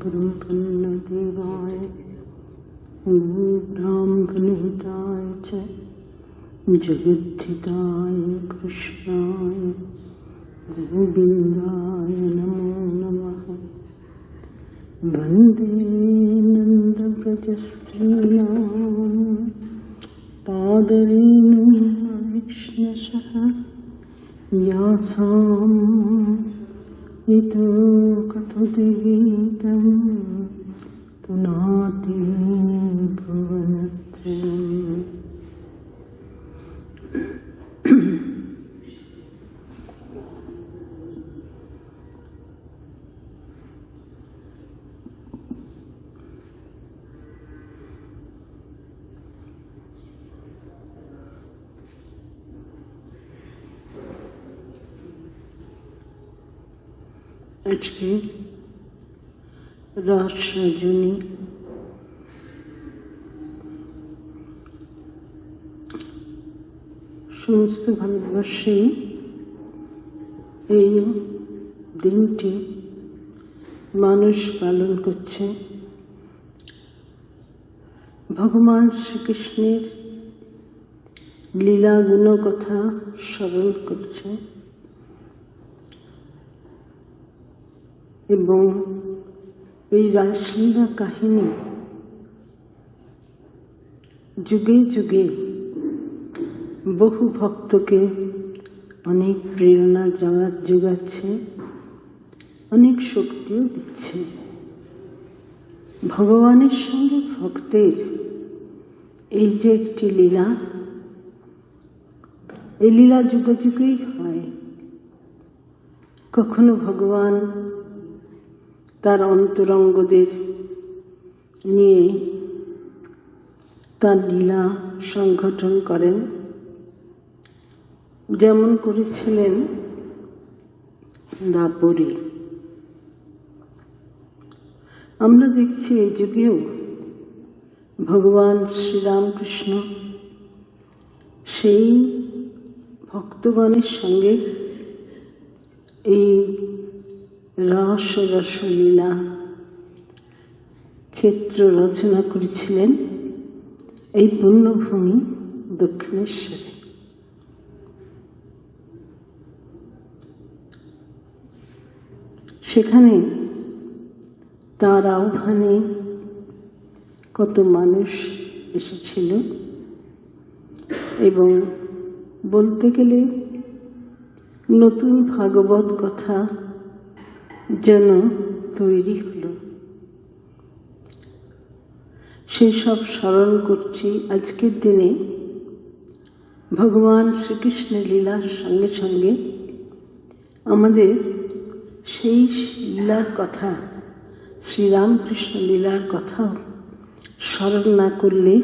ब्रह्मन्नदेवाय ब्राह्मणहिताय च जगद्धिताय कृष्णाय गोविन्दाय नमो नमः। वन्दे नन्दव्रजस्त्रीणां पादरेणुमविष्णशः यासां इतो कथुतिगीतं पुनाति भुवनत्रयम्। আজকে রাস রজনী সমস্ত ভারতবর্ষে এই দিনটি মানুষ পালন করছে। ভগবান শ্রীকৃষ্ণের লীলা গুণ কথা স্মরণ করছে এবং এই রাসলীলা কাহিনী যুগে যুগে বহু ভক্তকে অনেক প্রেরণা যোগাচ্ছে, অনেক শক্তিও দিচ্ছে। ভগবানের সঙ্গে ভক্তের এই যে একটি লীলা, এই লীলা যুগে যুগেই হয়। কখনো ভগবান তার অন্তরঙ্গদের নিয়ে তার লীলা সংগঠন করেন, যেমন করেছিলেন দ্বাপরে। আমরা দেখছি এই যুগেও ভগবান শ্রীরামকৃষ্ণ সেই ভক্তগণের সঙ্গে এই রসলীলা ক্ষেত্র রচনা করেছিলেন এই পুণ্যভূমি দক্ষিণেশ্বরে। সেখানে তার আহ্বানে কত মানুষ এসেছিল এবং বলতে গেলে নতুন ভাগবত কথা যেন তৈরি হলো। সেই সব স্মরণ করছি আজকের দিনে। ভগবান শ্রীকৃষ্ণের লীলার সঙ্গে সঙ্গে আমাদের সেই লীলার কথা, শ্রীরামকৃষ্ণ লীলার কথাও স্মরণ না করলে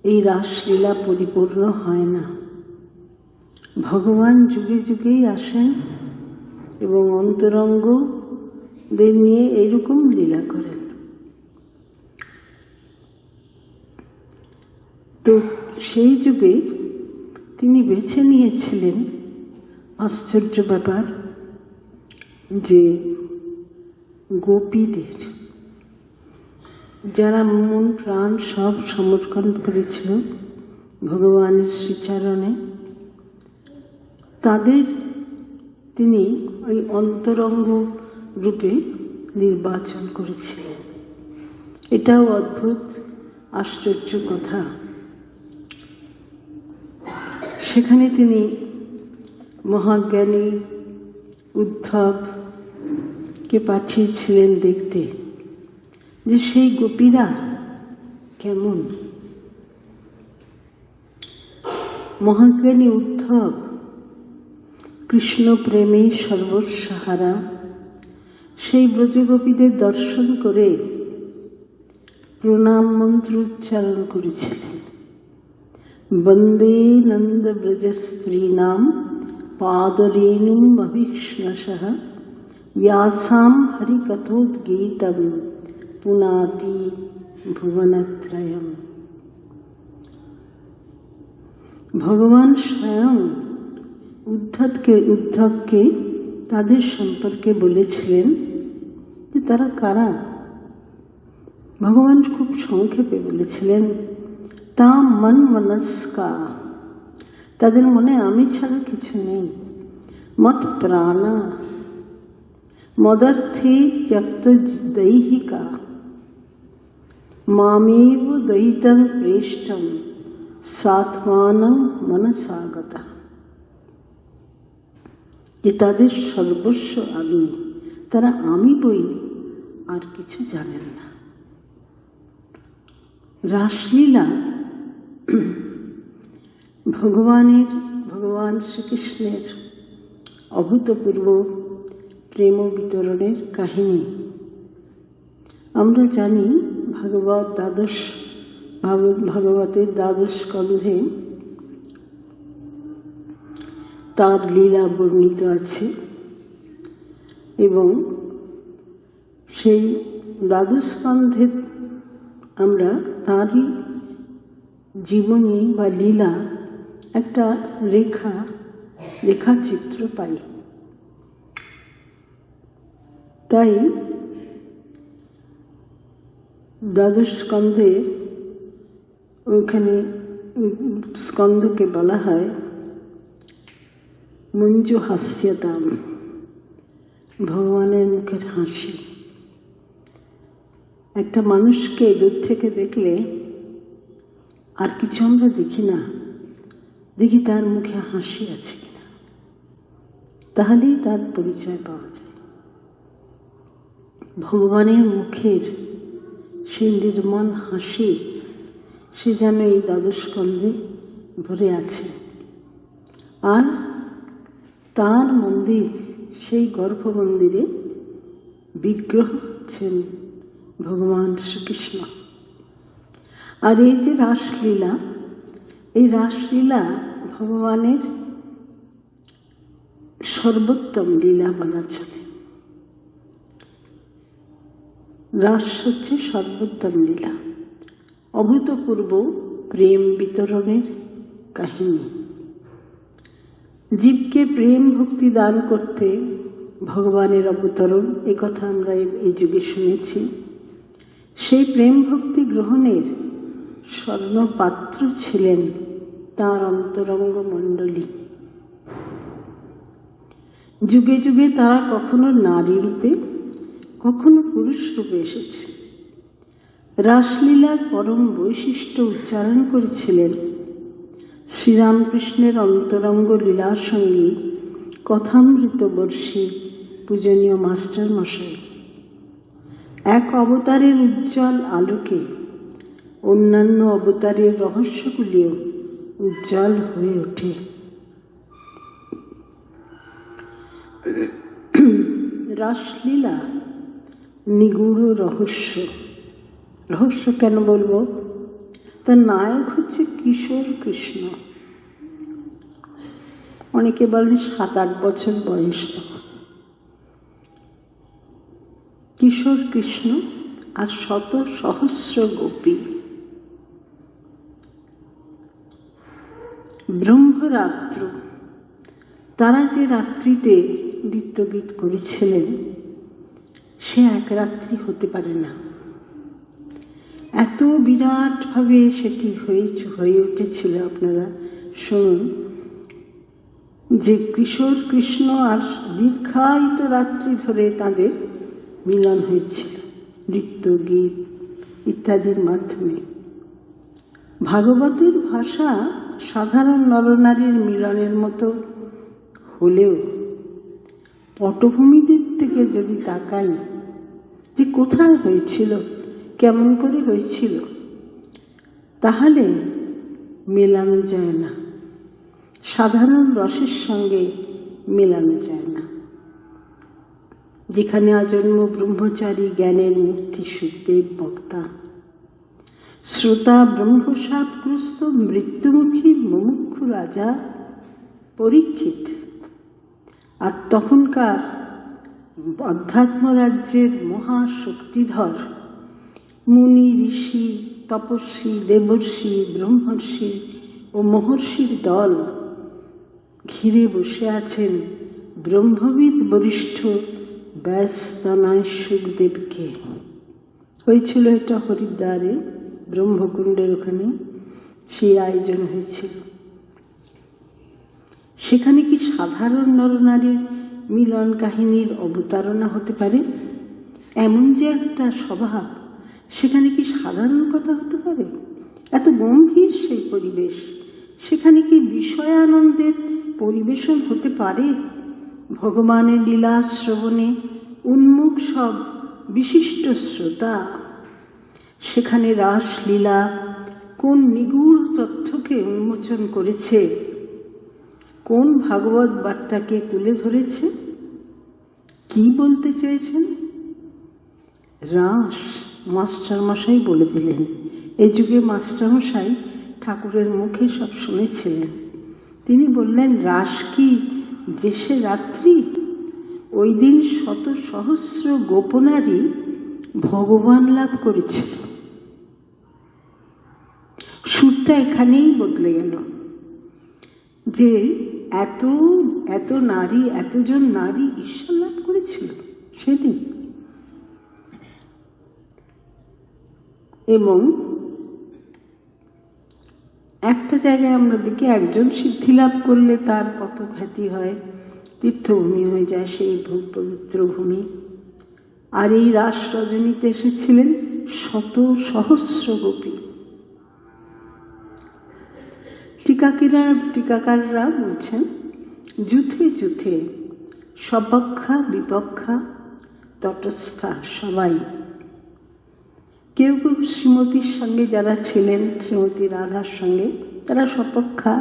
এই রাসলীলা পরিপূর্ণ হয় না। ভগবান যুগে যুগেই আসেন এবং অন্তরঙ্গদের নিয়ে এইরকম লীলা করেন। তো সেই যুগে তিনি বেছে নিয়েছিলেন, আশ্চর্য ব্যাপার, যে গোপীদের, যারা মন প্রাণ সব সমর্পণ করেছিল ভগবানের শ্রীচরণে, তাদের তিনি ওই অন্তরঙ্গ রূপে নির্বাচন করেছিলেন। এটাও অদ্ভুত আশ্চর্য কথা। সেখানে তিনি মহাজ্ঞানী উদ্ধবকে পাঠিয়েছিলেন দেখতে যে সেই গোপীরা কেমন। মহাজ্ঞানী উদ্ধব কৃষ্ণ প্রেমে সর্বস্বহারা সেই ব্রজগোপীদের দর্শন করে প্রণাম মন্ত্র উচ্চারণ করেছিলেন। বন্দে নন্দ ব্রজস্ত্রীণাম পাদরেণুম অভীক্ষ্ণশঃ ইয়াসাম হরিকথোদ্গীতম পুনাতি ভুবনত্রয়ম। ভগবান স্বয়ং উদ্ধবকে তাদের সম্পর্কে বলেছিলেন তারা কারা? ভগবান খুব সংক্ষেপে বলেছিলেন, তা মন মনস্কা, তাদের মনে আমি ছাড়া কিছু নেই। মত প্রাণা মদার্থে ত্যক্ত দৈহিকা মামেব দয়িতং প্রেষ্টম সাত্মানং মনসাগতা। যে তাদের সর্বস্ব আমি, তারা আমি বই আর কিছু জানেন না। রাসলীলা ভগবান শ্রীকৃষ্ণের অভূতপূর্ব প্রেম বিতরণের কাহিনী। আমরা জানি ভাগবতের দ্বাদশ স্কন্ধে তার লীলা বর্ণিত আছে এবং সেই দ্বাদশ স্কন্ধে আমরা তারই জীবনী বা লীলা একটা রেখাচিত্র পাই। তাই দ্বাদশ স্কন্ধে ওইখানে স্কন্ধকে বলা হয় মঞ্জু হাস্যতাম, ভগবানের মুখের হাসি। একটা মানুষকে দূর থেকে দেখলে আর কিছু আমরা দেখি না, দেখি তার মুখে হাসি আছে কিনা, তাহলেই তার পরিচয় পাওয়া যায়। ভগবানের মুখের সেই নির্মল হাসি, সে যেন এই দ্বাদশ স্কন্ধে ভরে আছে। আর তার মন্দির, সেই গর্ভ মন্দিরে বিগ্রহ হচ্ছেন ভগবান শ্রীকৃষ্ণ। আর এই যে রাসলীলা, এই রাসলীলা ভগবানের সর্বোত্তম লীলা বলা চলে। রাস হচ্ছে সর্বোত্তম লীলা, অভূতপূর্ব প্রেম বিতরণের কাহিনী। জীবকে প্রেম ভক্তি দান করতে ভগবানের অবতরণ, এ কথা আমরা এই যুগে শুনেছি। সেই প্রেম ভক্তি গ্রহণের স্বর্ণপাত্র ছিলেন তার অন্তরঙ্গ মণ্ডলী। যুগে যুগে তারা কখনো নারী রূপে, কখনো পুরুষ রূপে এসেছে। রাসলীলার পরম বৈশিষ্ট্য উচ্চারণ করেছিলেন শ্রীরামকৃষ্ণের অন্তরঙ্গ লীলার সঙ্গে কথামৃতবর্ষী পূজনীয় মাস্টার মশাই। এক অবতারের উজ্জ্বল আলোকে অন্যান্য অবতারের রহস্যগুলিও উজ্জ্বল হয়ে ওঠে। রাসলীলা নিগূঢ় রহস্য। রহস্য কেন বলবো? তার নায়ক হচ্ছে কিশোর কৃষ্ণ। অনেকে বলেন 7-8 বছর বয়স। কিশোর কৃষ্ণ আর শত সহস্র গোপী। ব্রহ্মরাত্র, তারা যে রাত্রিতে নৃত্যগীত করেছিলেন, সে এক রাত্রি হতে পারে না। এত বিরাটভাবে সেটি হয়ে উঠেছিল। আপনারা শুনুন যে কিশোর কৃষ্ণ আর দীর্ঘায়িত রাত্রি ধরে তাদের মিলন হয়েছিল নৃত্য গীত ইত্যাদির মাধ্যমে। ভাগবতের ভাষা সাধারণ নরনারীর মিলনের মতো হলেও পটভূমিদের থেকে যদি তাকাই যে কোথায় হয়েছিল, কেমন করে হয়েছিল, তাহলে মেলানো যায় না, সাধারণ রসের সঙ্গে মেলানো যায় না। যেখানে আজন্ম ব্রহ্মচারী জ্ঞানের মূর্তি সুখদেব বক্তা, শ্রোতা ব্রহ্মসাপগ্রস্ত মৃত্যুমুখী মুমুক্ষু রাজা পরীক্ষিত, আর তখনকার অধ্যাত্ম রাজ্যের মহাশক্তিধর মুনি ঋষি তপস্বী দেবর্ষি ব্রহ্মর্ষি ও মহর্ষির দল ঘিরে বসে আছেন ব্রহ্মবিদ বরিষ্ঠ ব্যস্ত নয় সুখদেবকে। হয়েছিল এটা হরিদ্বারে, ব্রহ্মকুণ্ডের ওখানে সেই আয়োজন হয়েছিল। সেখানে কি সাধারণ নরনারীর মিলন কাহিনীর অবতারণা হতে পারে? এমন যে একটা স্বভাব, সেখানে কি সাধারণ কথা হতে পারে? এত গম্ভীর সেই পরিবেশ, সেখানে কি বিষয়ানন্দের পরিবেশন হতে পারে? ভগবানের লীলা শ্রবণে উন্মুখ সব বিশিষ্ট শ্রোতা। সেখানে রাসলীলা কোন নিগূঢ় তথ্যকে উন্মোচন করেছে, কোন ভাগবত বার্তাকে তুলে ধরেছে, কি বলতে চেয়েছেন? রাস মাস্টারমশাই বলে দিলেন। এই যুগে মাস্টারমশাই ঠাকুরের মুখে সব শুনেছিলেন। তিনি বললেন, রাস কি দেশে রাত্রি? ওই দিন শত সহস্র গোপনারী ভগবান লাভ করেছিল। সুরটা এখানেই বদলে গেল, যে এত এত নারী, এতজন নারী ঈশ্বর লাভ করেছিল সেদিন। এবং একটা জায়গায় আমরা দেখি, একজন সিদ্ধি লাভ করলে তার কত খ্যাতি হয়, তীর্থভূমি হয়ে যায় সেই পবিত্র ভূমি। আর এই রাস রজনীতে এসেছিলেন শত সহস্র গোপী। টিকাকাররা বলছেন, যুথে যুথে সপক্ষা বিপক্ষা তটস্থা সবাই। কেউ কেউ শ্রীমতীর সঙ্গে যারা ছিলেন, শ্রীমতী রাধার সঙ্গে, তারা সপক্ষা।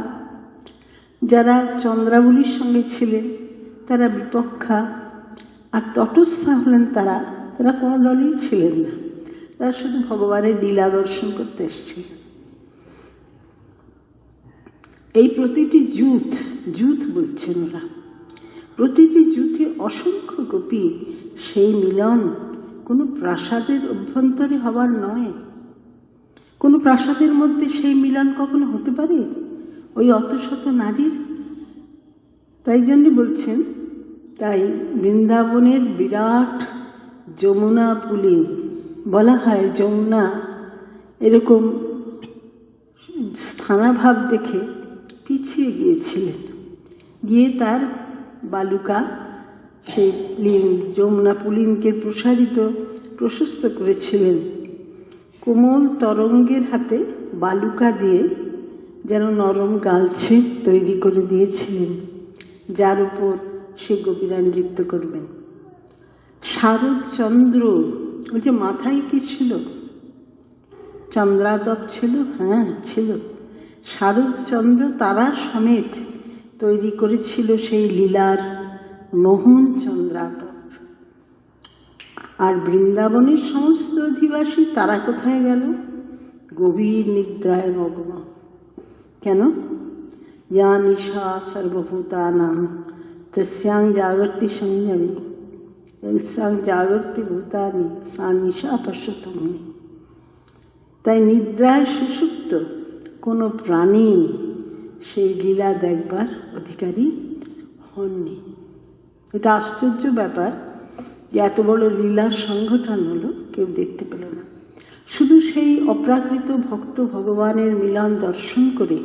যারা চন্দ্রাবলীর সঙ্গে ছিলেন তারা বিপক্ষা। আর তটস্থা হলেন তারা কোনো দলই ছিলেন না, তারা শুধু ভগবানের লীলা দর্শন করতে এসেছিলেন। এই প্রতিটি যুথ বলছেন ওরা, প্রতিটি যুথে অসংখ্য গোপী। সেই মিলন কোনো প্রাসাদের অভ্যন্তরে হবার নয়। কোনো প্রাসাদের মধ্যে সেই মিলন কখনো হতে পারে ওই অত শত নারীর? তাই জন্য বলছেন, তাই বৃন্দাবনের বিরাট যমুনা পুলিন বলা হয়। যমুনা এরকম স্থানাভাব দেখে পিছিয়ে গিয়েছিলেন, গিয়ে তার বালুকা সেই যমুনা পুলিনকে প্রশস্ত করেছিলেন। কোমল তরঙ্গের হাতে বালুকা দিয়ে যেন নরম গালছে তৈরি করে দিয়েছিলেন, যার উপর সে গোপীরা নৃত্য করবেন। শারদচন্দ্র, ওই যে মাথায় কি ছিল? চন্দ্রাদব ছিল, হ্যাঁ ছিল। শারদচন্দ্র তারা সমেত তৈরি করেছিল সেই লীলার মোহন চন্দ্রাদব। আর বৃন্দাবনের সমস্ত অধিবাসী তারা কোথায় গেল? গভীর নিদ্রায় মগ্ন। কেন? ইয়া নিশা সর্বভূতানাং তস্যাং জাগর্তি সংযমী, তস্যাং জাগর্তি ভূতানি সা নিশা পশ্যতু মে। তাই নিদ্রায় সুষুপ্ত কোনো প্রাণী সেই লীলা দেখবার অধিকারী হননি। এটা আশ্চর্য ব্যাপার যে এত বড় লীলার সংগঠন হলো, কেউ দেখতে পেল না। শুধু সেই অপ্রাকৃত ভক্ত ভগবানের মিলন দর্শন করে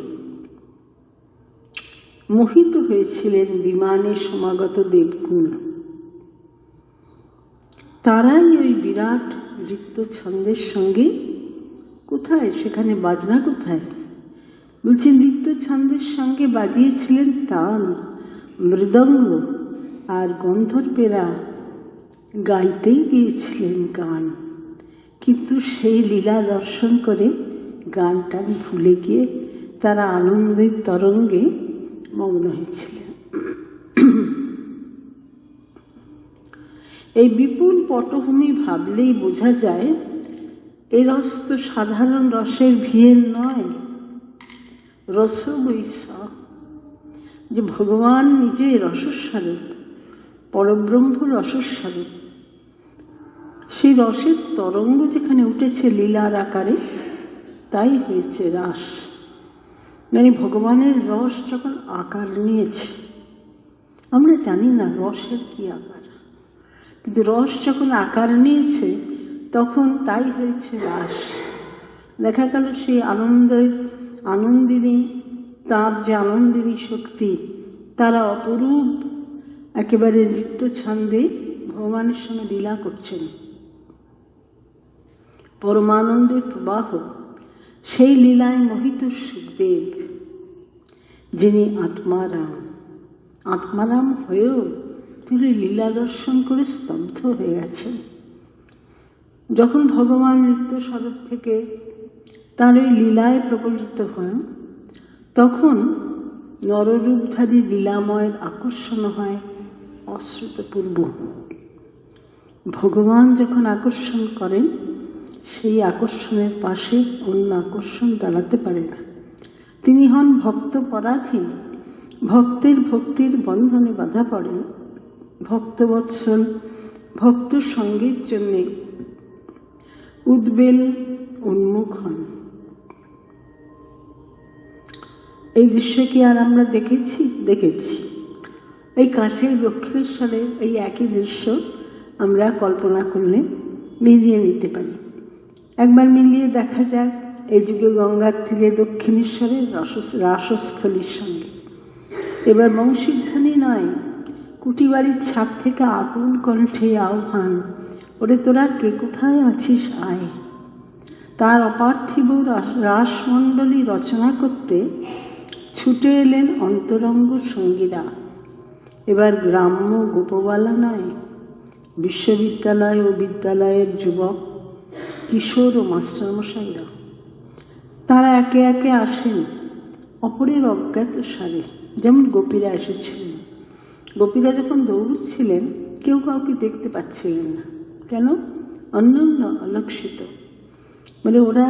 মোহিত হয়েছিলেন বিমানে সমাগত দেবকুল। তারাই ওই বিরাট রিক্ত ছন্দের সঙ্গে, কোথায় সেখানে বাজনা কোথায়? বলছেন রিক্ত ছন্দের সঙ্গে বাজিয়েছিলেন তাল, মৃদঙ্গ, আর গন্ধর্বেরা গাইতেই গিয়েছিলেন গান। কিন্তু সেই লীলা দর্শন করে গান টান ভুলে গিয়ে তারা আনন্দের তরঙ্গে মগ্ন হয়েছিলেন। এই বিপুল পটভূমি ভাবলেই বোঝা যায় এই রস তো সাধারণ রসের ভিড় নয়, রস বৈশ, যে ভগবান নিজে রসস্বরূপ, পরব্রহ্ম রসস্বরূপ। সেই রসের তরঙ্গ যেখানে উঠেছে লীলার আকারে, তাই হয়েছে রাস। মানে ভগবানের রস যখন আকার নিয়েছে, আমরা জানি না রসের কি আকার, কিন্তু রস যখন আকার নিয়েছে তখন তাই হয়েছে রাস। দেখা গেল সেই আনন্দিনী, তার যে আনন্দিনী শক্তি, তারা অপরূপ একেবারে নৃত্য ছন্দে ভগবানের সঙ্গে লীলা করছেন। পরমানন্দের প্রবাহ, সেই লীলায় মোহিত সুখদেব, যিনি আত্মারাম হয়েও তিনি লীলা দর্শন করে স্তব্ধ হয়ে গেছেন। যখন ভগবান নিত্য স্বরূপ থেকে তার ওই লীলায় প্রকটিত হন, তখন নররূপধারী লীলাময়ের আকর্ষণ হয় অশ্রুতপূর্ব। ভগবান যখন আকর্ষণ করেন, সেই আকর্ষণের পাশে অন্য আকর্ষণ দাঁড়াতে পারে না। তিনি হন ভক্ত পরাধীন, ভক্তের ভক্তির বন্ধনে বাধা পড়েন। ভক্তবৎসল ভক্ত সঙ্গের জন্যে উদ্বেল উন্মুখ হন। এই দৃশ্য কি আর আমরা দেখেছি। এই কাছের দক্ষিণেশ্বরে এই একই দৃশ্য আমরা কল্পনা করলে মিলিয়ে নিতে পারি। একবার মিলিয়ে দেখা যাক এই যুগে গঙ্গার তীরে দক্ষিণেশ্বরের রাসস্থলীর সঙ্গে। এবার বংশীধ্বনি নয়, কুটিবাড়ির ছাদ থেকে আকুল কণ্ঠে আহ্বান, ওরে তোরা কে কোথায় আছিস আয়। তার অপার্থিব রাসমণ্ডলী রচনা করতে ছুটে এলেন অন্তরঙ্গ সঙ্গীরা। এবার গ্রাম্য গোপবালা নয়, বিশ্ববিদ্যালয় ও বিদ্যালয়ের যুবক, কিশোর ও মাস্টারমশাইরা। তারা একে একে আসেন অপরের অজ্ঞাত সারে, যেমন গোপীরা এসেছিলেন। গোপীরা যখন দৌড়ছিলেন, কেউ কাউকে দেখতে পাচ্ছিলেন না। কেন? অন্যান্য অলক্ষিত, মানে ওরা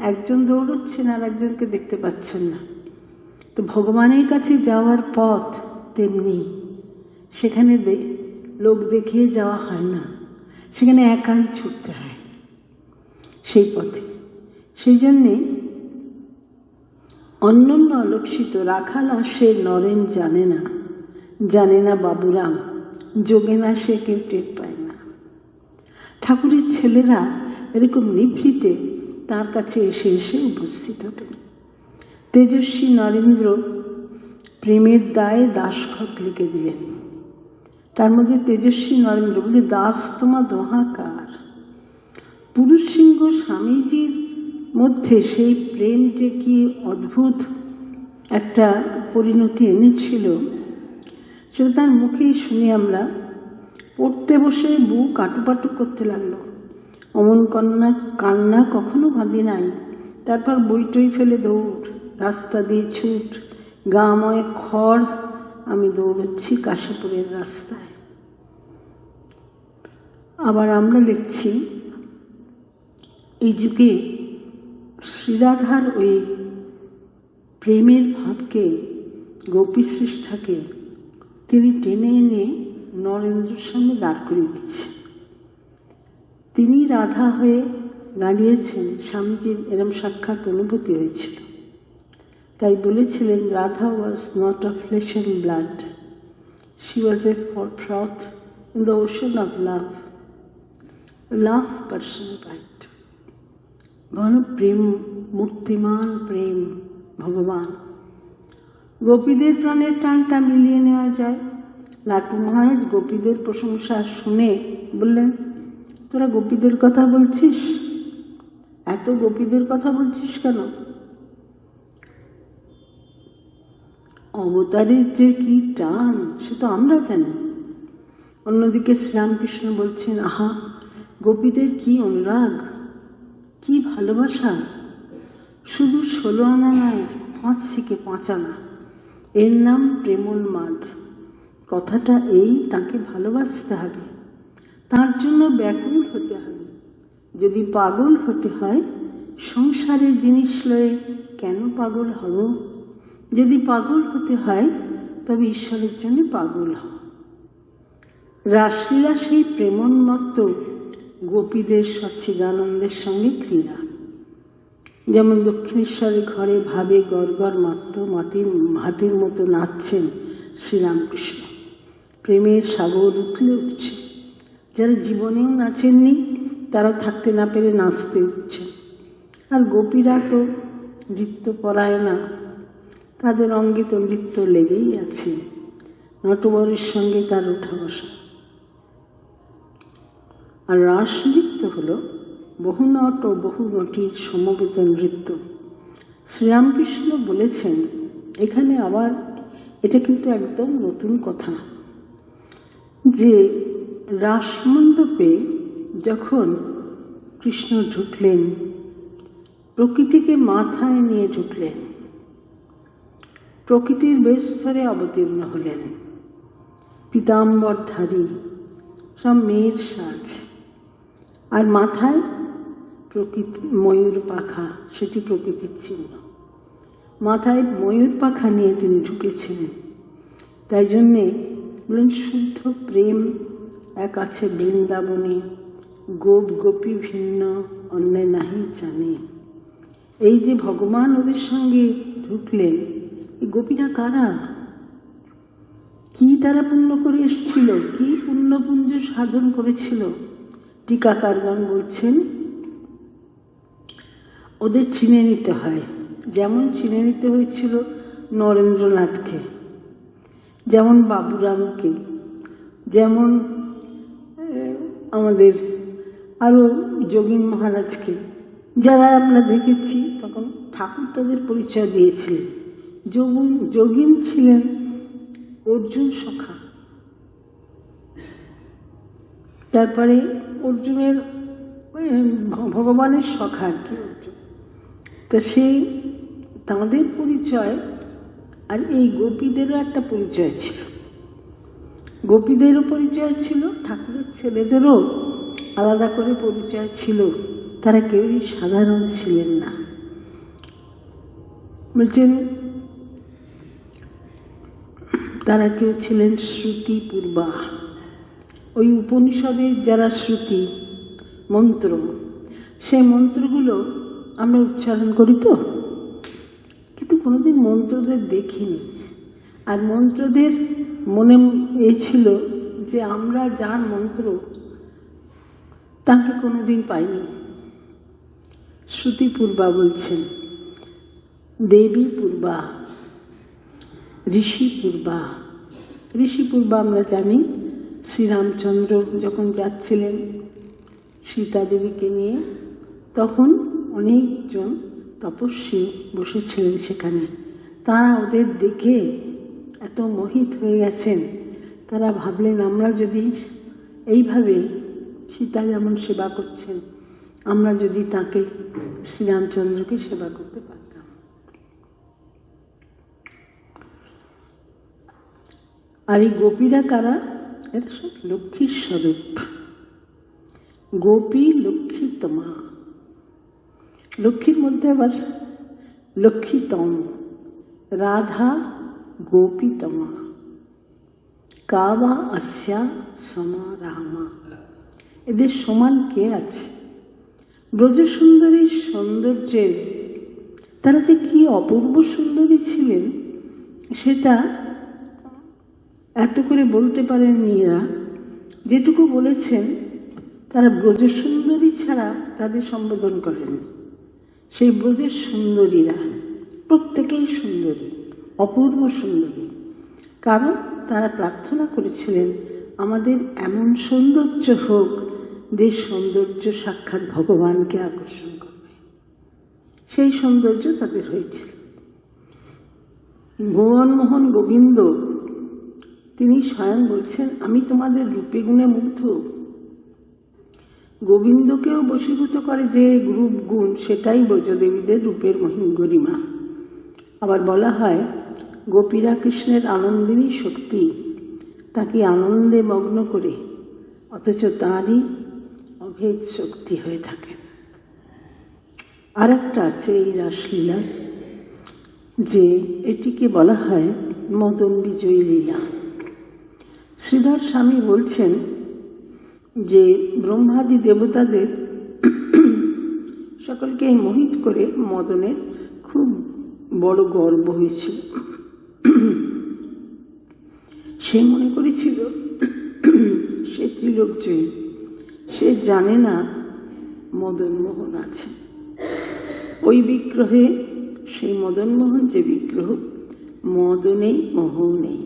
একজন দৌড়চ্ছেন আর একজনকে দেখতে পাচ্ছেন না। তো ভগবানের কাছে যাওয়ার পথ তেমনি, সেখানে লোক দেখিয়ে যাওয়া হয় না, সেখানে একাই ছুটতে হয় সেই পথে। সেই জন্যে অন্যান্য অলক্ষিত, রাখাল আসে নরেন জানে না বাবুরাম, যোগে না সে কেউ টের পায় না। ঠাকুরের ছেলেরা এরকম নিভৃতে তার কাছে এসে উপস্থিত হতেন। তেজস্বী নরেন্দ্র প্রেমের দায়ে দাসখত লিখে দিলেন। তার মধ্যে তেজস্বী নরেন্দ্র বলে, দাস তোমা দোহাকার। পুরুষ সিংহ স্বামীজির মধ্যে সেই প্রেম যে কি অদ্ভুত একটা পরিণতি এনেছিল, সেটা তার মুখেই শুনি আমরা। পড়তে বসে বুক কাটুপাটু করতে লাগলো। অমন কান্না কখনো ভাবি নাই। তারপর বইটই ফেলে দৌড়, রাস্তা দিয়ে ছুট, গাময় খড়, আমি দৌড়চ্ছি কাশীপুরের রাস্তায়। আবার আমরা লিখছি, এই যুগে শ্রীরাধার ওই প্রেমের ভাবকে, গোপীশ্রেষ্ঠাকে তিনি টেনে এনে নরেন্দ্রের সামনে দাঁড় করিয়ে দিচ্ছে। তিনি রাধা হয়ে দাঁড়িয়েছেন। স্বামীজির এরম সাক্ষাৎ অনুভূতি হয়েছিল। তাই বলেছিলেন, Radha was not of flesh and blood, she was a froth in the ocean of love personified. ঘন প্রেম, মূর্তিমান প্রেম ভগবান। গোপীদের প্রাণের টানটা মিলিয়ে নেওয়া যায়। লাটু মহারাজ গোপীদের প্রশংসা শুনে বললেন, তোরা গোপীদের কথা বলছিস, এত গোপীদের কথা বলছিস কেন? অবতারের যে কি টান সে তো আমরা জানি। অন্যদিকে শ্রীরামকৃষ্ণ বলছেন, আহা, গোপীদের কি অনুরাগ, কি ভালোবাসা। শুধু 16 আনা নয়, 5 থেকে 5 আনা। এর নাম প্রেমোন্মাদ। কথাটা এই, তাকে ভালোবাসতে হবে, তার জন্য ব্যাকুল হতে হবে। যদি পাগল হতে হয়, সংসারের জিনিস লয়ে কেন পাগল হব? যদি পাগল হতে হয়, তবে ঈশ্বরের জন্য পাগল হও। রাসলীলা সেই প্রেমোন্মত্ত গোপীদের সচ্চিদানন্দের সঙ্গে ক্রীড়া। যেমন দক্ষিণেশ্বরের ঘরে ভাবে গড়গড় হাতির মতো নাচছেন শ্রীরামকৃষ্ণ। প্রেমের সাগর উঠছে। যারা জীবনেও নাচেননি তারা থাকতে না পেরে নাচতে উঠছে। আর গোপীরা তো নৃত্য পরায়ণা, তাদের অঙ্গে তো নৃত্য লেগেই আছে, নটবরের সঙ্গে তার ওঠা বসা। আর রাস নৃত্য হলো বহু নট ও বহু নটির সমবেত নৃত্য। শ্রীরামকৃষ্ণ বলেছেন এখানে আবার, এটা কিন্তু একদম নতুন কথা, যে রাসমণ্ডপে যখন কৃষ্ণ ঢুকলেন, প্রকৃতিকে মাথায় নিয়ে ঢুকলেন, প্রকৃতির বেশ ধরে অবতীর্ণ হলেন, পীতাম্বরধারী, সব মেয়ের সাজ, আর মাথায় প্রকৃতি ময়ূর পাখা, সেটি প্রকৃতির চিহ্ন। মাথায় ময়ূর পাখা নিয়ে তিনি ঢুকেছিলেন। তাই জন্যে বলেন শুদ্ধ প্রেম এক আছে বৃন্দাবনে, গোপ গোপী ভিন্ন অন্য নাহি জানে। এই যে ভগবান ওদের সঙ্গে ঢুকলেন, এই গোপীরা কারা, কি তারা পুণ্য করে এসেছিল, কি পুণ্যপুঞ্জ সাধন করেছিল? টিকাকারগণ বলছেন ওদের চিনে নিতে হয়, যেমন চিনে নিতে হয়েছিল নরেন্দ্রনাথকে, যেমন বাবুরামকে, যেমন আমাদের আরো যোগীন মহারাজকে, যারা আমরা দেখেছি তখন ঠাকুর তাদের পরিচয় দিয়েছিলেন। যোগীন ছিলেন অর্জুন সখা, তারপরে অর্জুনের ভগবানের সখা আর কি অর্জুন, তা সেই তাঁদের পরিচয়। আর এই গোপীদেরও একটা পরিচয় ছিল, গোপীদেরও পরিচয় ছিল, ঠাকুরের ছেলেদেরও আলাদা করে পরিচয় ছিল। তারা কেউই সাধারণ ছিলেন না। বলছেন তারা কেউ ছিলেন শ্রুতি পূর্বা, ওই উপনিষদের যারা শ্রুতি মন্ত্র, সেই মন্ত্রগুলো আমরা উচ্চারণ করি তো, কিন্তু কোনোদিন মন্ত্রদের দেখিনি। আর মন্ত্রদের মনে ছিল যে আমরা যার মন্ত্র তাকে কোনোদিন পাইনি। শ্রুতি পূর্বা বলছেন, দেবী পূর্বা, ঋষি পূর্বা। ঋষি পূর্বা আমরা জানি শ্রীরামচন্দ্র যখন যাচ্ছিলেন সীতা দেবীকে নিয়ে, তখন অনেকজন তপস্বী বসেছিলেন সেখানে। তারা ওদের দেখে এত মোহিত হয়ে গেছেন, তারা ভাবলেন আমরা যদি এইভাবে সীতা যেমন সেবা করছেন, আমরা যদি তাকে শ্রীরামচন্দ্রকে সেবা করতে পারতাম। আর এই গোপীরা কারা? এটা সব লক্ষ্মীর স্বরূপ। গোপী লক্ষ্মীতমা, লক্ষ্মীর মধ্যে আবার লক্ষ্মীতম, রাধা গোপীতমা, কাবা अस्या সমা রামা। এদের সমান কে আছে? ব্রজসুন্দরীর সৌন্দর্যে তারা যে কি অপূর্ব সুন্দরী ছিলেন সেটা এত করে বলতে পারেননি এরা। যেটুকু বলেছেন তারা ব্রজসুন্দরী ছাড়া তাদের সম্বোধন করেন। সেই ব্রজের সুন্দরীরা প্রত্যেকেই সুন্দরী, অপূর্ব সুন্দরী, কারণ তারা প্রার্থনা করেছিলেন আমাদের এমন সৌন্দর্য হোক যে সৌন্দর্য সাক্ষাৎ ভগবানকে আকর্ষণ করবে। সেই সৌন্দর্য তাদের হয়েছিল। ভুবনমোহন গোবিন্দ তিনি স্বয়ং বলছেন আমি তোমাদের রূপে গুণে মুগ্ধ। গোবিন্দকেও বশীভূত করে যে রূপ গুণ, সেটাই ব্রজদেবীদের রূপের মহিম গরিমা। আবার বলা হয় গোপীরা কৃষ্ণের আনন্দিনী শক্তি, তাকে আনন্দে মগ্ন করে, অথচ তাঁরই অভেদ শক্তি হয়ে থাকে। আর একটা আছে এই রাসলীলা, যে এটিকে বলা হয় মদন বিজয়ী লীলা। শ্রীধর স্বামী বলছেন যে ব্রহ্মাদি দেবতাদের সকলকে মোহিত করে মদনের খুব বড় গর্ব হয়েছিল। সে মনে করেছিল সে ত্রিলোক জয়ী। সে জানে না মদন মোহন আছে। ওই বিগ্রহে, সেই মদন মোহন যে বিগ্রহ, মদ নেই মোহ নেই,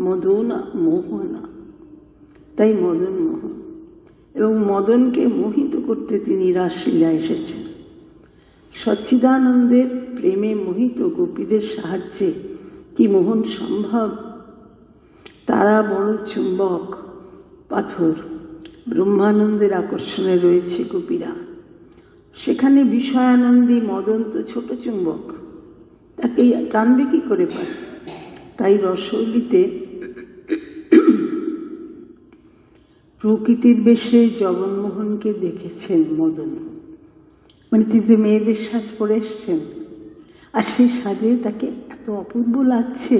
মদনা মোহনা, তাই মদন মোহন। এবং মদনকে মোহিত করতে তিনি রাসলীলা এসেছেন। সচ্চিদানন্দের প্রেমে মোহিত গোপীদের সাহায্যে কি মোহন সম্ভব? তারা বড় চুম্বক পাথর, ব্রহ্মানন্দের আকর্ষণে রয়েছে গোপীরা। সেখানে বিষয়ানন্দী মদন তো ছোট চুম্বক, তাকে টানবে কি করে পারে? তাই রসৌলিতে প্রকৃতির বেশে জগন্মোহনকে দেখেছেন মদন, মানে তিনি মেয়েদের সাজ পরে এসছেন, আর সেই সাজে তাকে এত অপূর্ব লাগছে,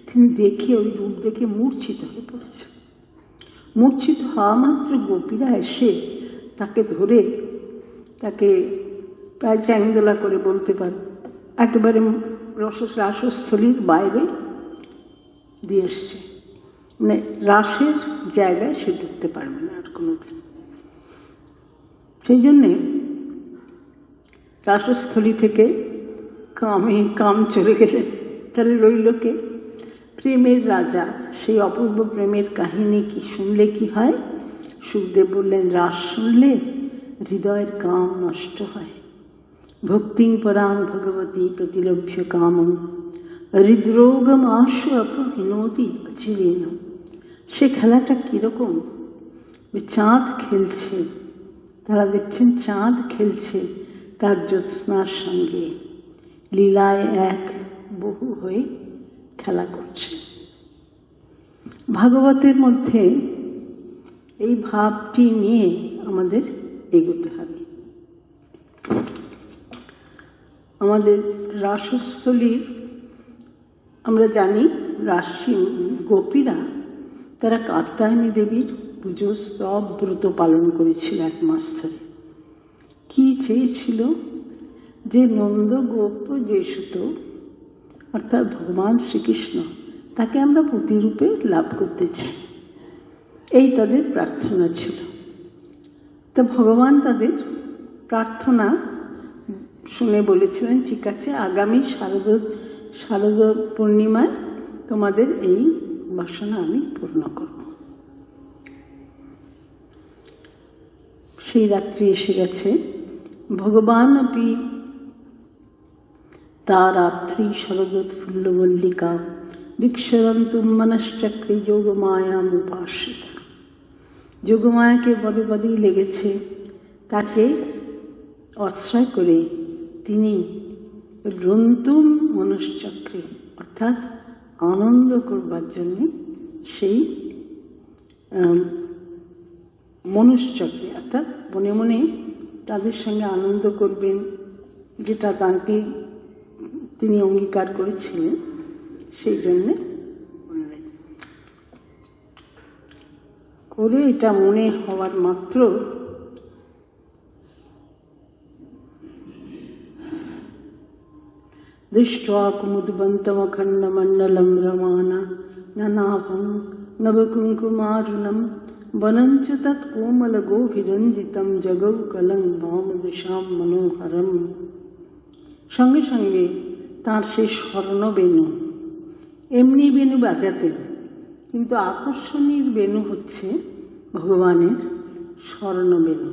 তিনি দেখে ওই রূপ দেখে মূর্ছিত হয়ে পড়েছেন। মূর্ছিত হওয়া মাত্র গোপীরা এসে তাকে ধরে, তাকে প্রায় চ্যাংদোলা করে বলতে পারে, একেবারে রাসস্থলীর বাইরে দিয়ে এসছে, মানে রাসের জায়গায় সে ঢুকতে পারবে না আর কোনোদিন। সেই জন্যে রাসস্থলী থেকে কাম চলে গেলেন, তাহলে রইল কে? প্রেমের রাজা। সেই অপূর্ব প্রেমের কাহিনী কি শুনলে কি হয়? সুখদেব বললেন, রাস শুনলে হৃদয়ের কাম নষ্ট হয়। ভক্তিং পরাং ভগবতী প্রতিলভ্য কামং হৃদরোগম আশু অপহিনতি অচিরেন। সে খেলাটা কিরকম? চাঁদ খেলছে, তারা দেখছেন চাঁদ খেলছে তার জ্যোৎস্নার সঙ্গে, লীলায় এক বহু হয়ে খেলা করছে। ভাগবতের মধ্যে এই ভাবটি নিয়ে আমাদের এগোতে হবে। আমাদের রাসস্থলীর, আমরা জানি রাশি গোপীরা তারা কাত্যায়নী দেবীর পুজো স্তব ব্রত পালন করেছিল 1 মাস ধরে। কি চেয়েছিল? যে নন্দ গোপ যে সুত, অর্থাৎ ভগবান শ্রীকৃষ্ণ, তাকে আমরা প্রতিরূপে লাভ করতে চাই, এই তাদের প্রার্থনা ছিল। তো ভগবান তাদের প্রার্থনা শুনে বলেছিলেন, ঠিক আছে, আগামী শারদ পূর্ণিমায় তোমাদের এই বাসনা আমি পূর্ণ করব। সেই রাত্রি এসে গেছে। ভগবান অপি তা রাত্রি শরদোৎফুল্ল মল্লিকা বিক্ষরন্তু মনশ্চক্রে যোগমায়াম উপাসিতা। যোগমায়াকে বড় বড়ই লেগেছে, তাকে আশ্রয় করে তিনি রন্তুম মনশ্চক্রে, অর্থাৎ আনন্দ করবার জন্যে সেই মনুষ্যচক্রে, অর্থাৎ মনে মনে তাদের সঙ্গে আনন্দ করবেন, যেটা তাকে তিনি অঙ্গীকার করেছিলেন, সেই জন্যে করে এটা মনে হওয়ার মাত্র দৃष्ट्वा कुमुदबन्तमखण्डमण्डलं रमाना ननाभं नवकुङ्कुमारुणं वनञ्च तत्कोमलगोभिरञ्जितं जगौकलं वामदशां मनोहरम। সঙ্গে সঙ্গে তাঁর সেই স্বর্ণবেণু, এমনি বেণু বাজাতেন, কিন্তু আকর্ষণীয় বেণু হচ্ছে ভগবানের স্বর্ণবেণু।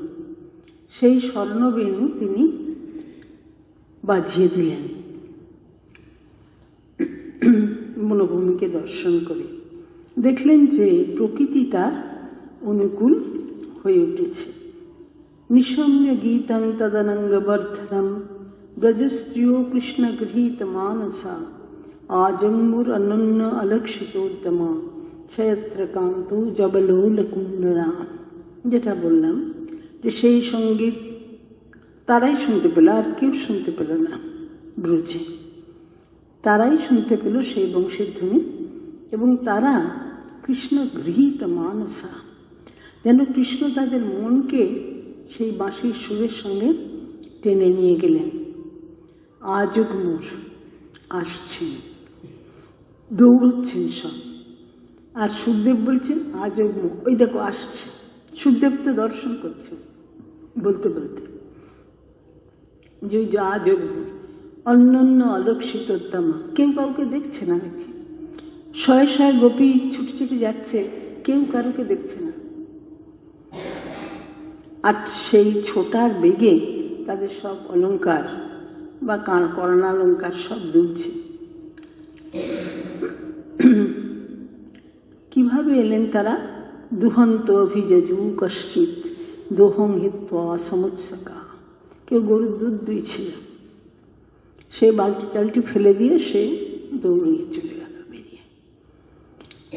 সেই স্বর্ণবেণু তিনি বাজিয়ে দিলেন বনভূমিকে দর্শন করে। দেখলেন যে প্রকৃতি তার অনুকূল হয়ে উঠেছে। নিঃসম্য গীতং তদনঙ্গবর্ধনম গজস্ত্রিয় কৃষ্ণ গৃহীত মানসা আজম্মুর অনন্য অলক্ষিতোত্তমা ক্ষয়ত্র কান্ত জবলোল কুণ্ডরা। যেটা বললাম যে সেই সঙ্গীত তারাই শুনতে পেল, আর কেউ শুনতে পেল না ব্রজে। তারাই শুনতে পেল সেই বংশের ধ্বনি, এবং তারা কৃষ্ণ গৃহীত মানসা, যেন কৃষ্ণ তাদের মনকে সেই বাঁশির সুরের সঙ্গে টেনে নিয়ে গেলেন। আজগমুর আসছেন, দৌড়চ্ছেন সব। আর সুখদেব বলছেন আজগমুর, ওই দেখো আসছে, সুখদেব তো দর্শন করছে বলতে বলতে যে যা যোগ অন্যান্য অলক্ষিতোত্তমা, কেউ কাউকে দেখছে না নাকি, শয়ে শয়ে গোপী ছুটে ছুটে যাচ্ছে, কেউ কারোকে দেখছে না। আর সেই ছোটার বেগে তাদের সব অলঙ্কার বা করণালঙ্কার সব দুলছে। কিভাবে এলেন তারা? দুহন্ত অভিযজু কশ্চিৎ দোহং হিত্বা সমুৎসকা। কেউ গরুর দুধ দুইছিল, সে বালতি টালটি ফেলে দিয়ে সে দৌড়িয়ে চলে গেল বেরিয়ে।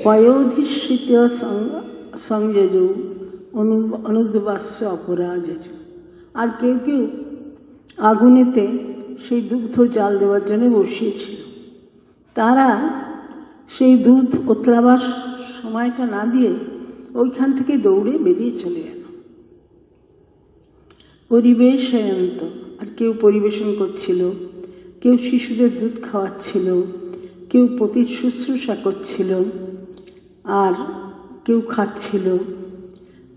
পয়োধিশ্রিত সংযজু অনুদ্বাস্য অপরাজজু। আর কেউ কেউ আগুনেতে সেই দুগ্ধ জাল দেওয়ার জন্য বসিয়েছিল, তারা সেই দুধ ওতলাবার সময়টা না দিয়ে ওইখান থেকে দৌড়ে বেরিয়ে চলে গেল। পরিবেশয়ন্ত, আর কেউ পরিবেশন করছিল, কেউ শিশুদের দুধ খাওয়াচ্ছিল, কেউ পতির শুশ্রূষা করছিল, আর কেউ খাচ্ছিল,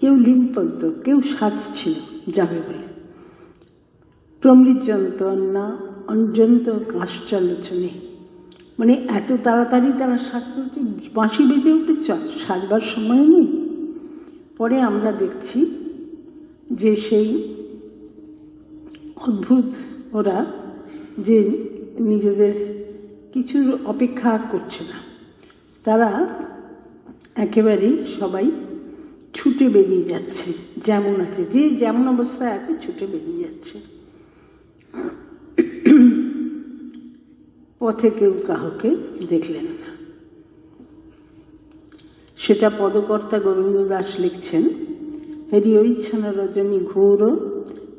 কেউ লিঙ্গপদ্য, কেউ সাজছিল যাবে বলে। প্রমৃজন্ত অন্না অঞ্জন্ত কাশ্চালোচনে, মানে এত তাড়াতাড়ি তারা সাজতে হচ্ছে, বাঁশি বেজে উঠেছে, সাজবার সময় নেই। পরে আমরা দেখছি যে সেই অদ্ভুত ওরা যে নিজেদের কিছুর অপেক্ষা করছে না, তারা একেবারেই সবাই ছুটে বেরিয়ে যাচ্ছে, যেমন আছে, যে যেমন অবস্থায় আছে ছুটে বেরিয়ে যাচ্ছে। পথে কেউ কাউকে দেখলেন না। সেটা পদকর্তা গোবিন্দ দাস লিখছেন, হরি ঐচ্ছন রজনী ঘোর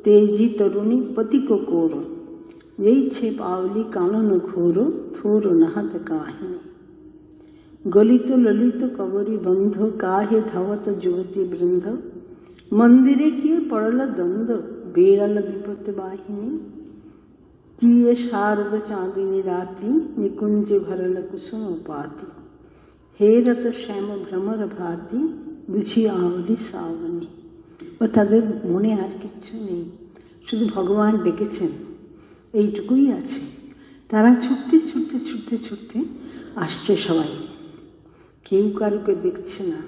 তেজি তরুণী পতিক কোর, যেই ছে পাওলি কানন ঘোর থোর নাহত কাহিনী। গলিত ললিত কবরী বন্ধ কাহে ধাবত যুবতী বৃন্দ, মন্দিরে কিয়ে পড়ল দ্বন্দ্ব বেড়াল বিপত্তি বাহিনী। কিয়ে শারদ চাঁদিনী রাতি নিকুঞ্জে ভরল কুসুম পাতি, হেরত শ্যাম ভ্রমর ভাতি বুঝি আওলি সাবনী। ও তাদের মনে আর কিচ্ছু নেই, শুধু ভগবান ডেকেছেন এইটুকুই আছে। তারা ছুটতে ছুটতে ছুটতে ছুটতে আসছে সবাই, কেউ কারুকে দেখছে না।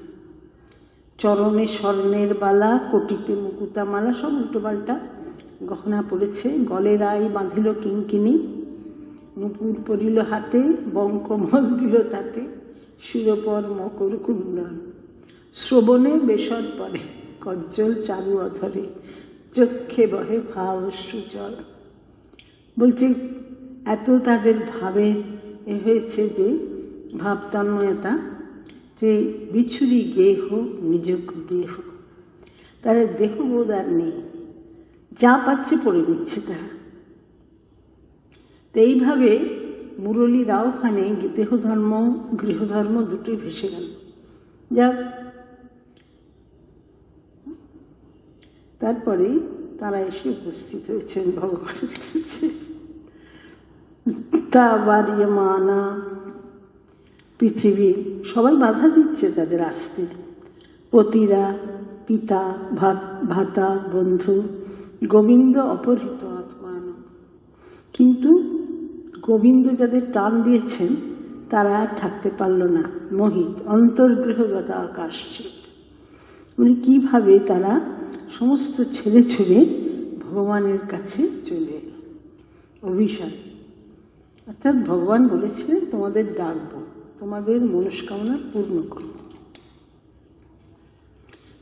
চরণে স্বর্ণের বালা, কোটিতে মুকুতা মালা, সব উল্টোপাল্টা গহনা পড়েছে, গলে রায় বাঁধিল কিঙ্কিনি, নুপুর পরিল হাতে, বঙ্কমল দিল তাতে, শিরোপর মকর কুণ্ডল, শ্রবণে বেসর পরে, কজ্জল চারু অধরে, চক্ষে বহে ভাব সুজল। বলছে এত তাদের ভাবে এ হয়েছে যে ভাবতন্ময়তা, যে বিছুরি গেহ নিজক দেহ, তার দেহবোধ আর নেই, যা পাচ্ছে পড়ে দিচ্ছে তারা। তো এইভাবে মুরলীরাও খানে দেহধর্ম গৃহধর্ম দুটোই ভেসে গেল। যাক, তারপরে তারা এসে উপস্থিত হয়েছেন ভগবানের কাছে। তা বাড়িয়ে মানা পৃথিবী, সবাই বাধা দিচ্ছে তাদের আসতে, পতিরা, পিতা, ভাতা, বন্ধু, গোবিন্দ অপহৃত আত্মান। কিন্তু গোবিন্দ যাদের টান দিয়েছেন তারা আর থাকতে পারল না, মোহিত অন্তর্গৃহগত আকাশ। উনি কিভাবে তারা সমস্ত ছেড়ে ছুড়ে ভগবানের কাছে চলে এল। অভিশাপ, অর্থাৎ ভগবান বলেছিলেন তোমাদের ডাকবো, তোমাদের মনস্কামনা পূর্ণ করব।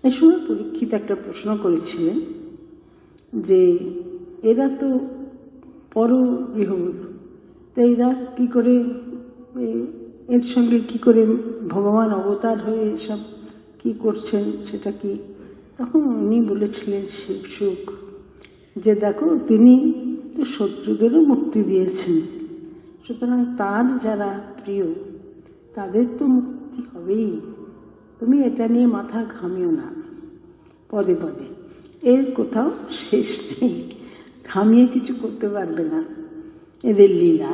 এই সময় পরীক্ষিত একটা প্রশ্ন করেছিলেন যে এরা তো পরগৃহবধূ, তো এরা কি করে, এর সঙ্গে কি করে ভগবান অবতার হয়ে এসব কি করছেন, সেটা কি? তখন উনি বলেছিলেন শিবসুখ যে দেখো, তিনি তো শত্রুদেরও মুক্তি দিয়েছেন, সুতরাং তার যারা প্রিয় তাদের তো মুক্তি হবেই, তুমি এটা নিয়ে মাথা ঘামিও না। পদে পদে এর কোথাও শেষ নেই, ঘামিয়ে কিছু করতে পারবে না, এদের লীলা।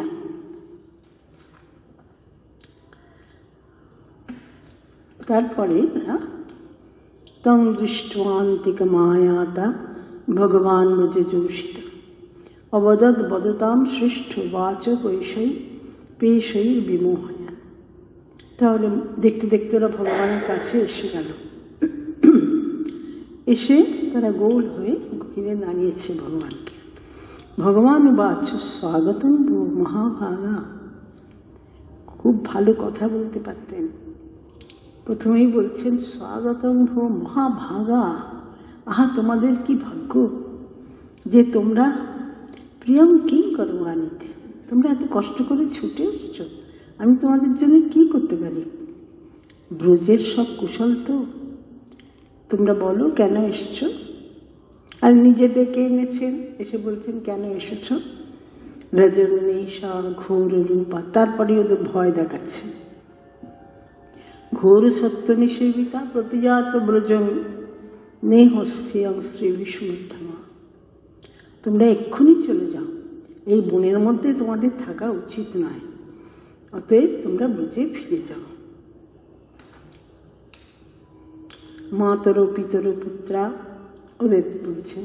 তারপরে তং দৃষ্ট্বান্তিক মায়াতা ভগবান মজযোষিত অবদৎ বদতাম শ্রেষ্ঠ বাচ পৈশৈ পেশৈ বিমোহয়া। তাহলে দেখতে দেখতে ওরা ভগবানের কাছে এসে গেল। এসে তারা গোল হয়ে ঘিরে দাঁড়িয়েছে ভগবানকে। ভগবান বাচ স্বাগতম ভো মহাভাগা। খুব ভালো কথা বলতে পারতেন। প্রথমেই বলছেন স্বাগতম ভো মহাভাগা। আহা, তোমাদের কি ভাগ্য যে তোমরা প্রিয়ম কি করো আনিতে, তোমরা এত কষ্ট করে ছুটে এসছো। আমি তোমাদের জন্য কি করতে পারি? ব্রজের সব কুশল তো? তোমরা বলো কেন এসছো। আর নিজে ডেকে এনেছেন, এসে বলছেন কেন এসেছ। রজনীশা ঘোর রূপা, তারপরে ওদের ভয় দেখাচ্ছে। ঘোর সত্য নিষেবিতা প্রতিজাত ব্রজং নেহস্থিয়ং শ্রী বিষ্ণুর্ধমা। তোমরা এক্ষুনি চলে যাও, এই বনের মধ্যে তোমাদের থাকা উচিত নয়, অতএব তোমরা ব্রজে ফিরে যাও। মাতর পিতর পুত্রা, ওদের বলছেন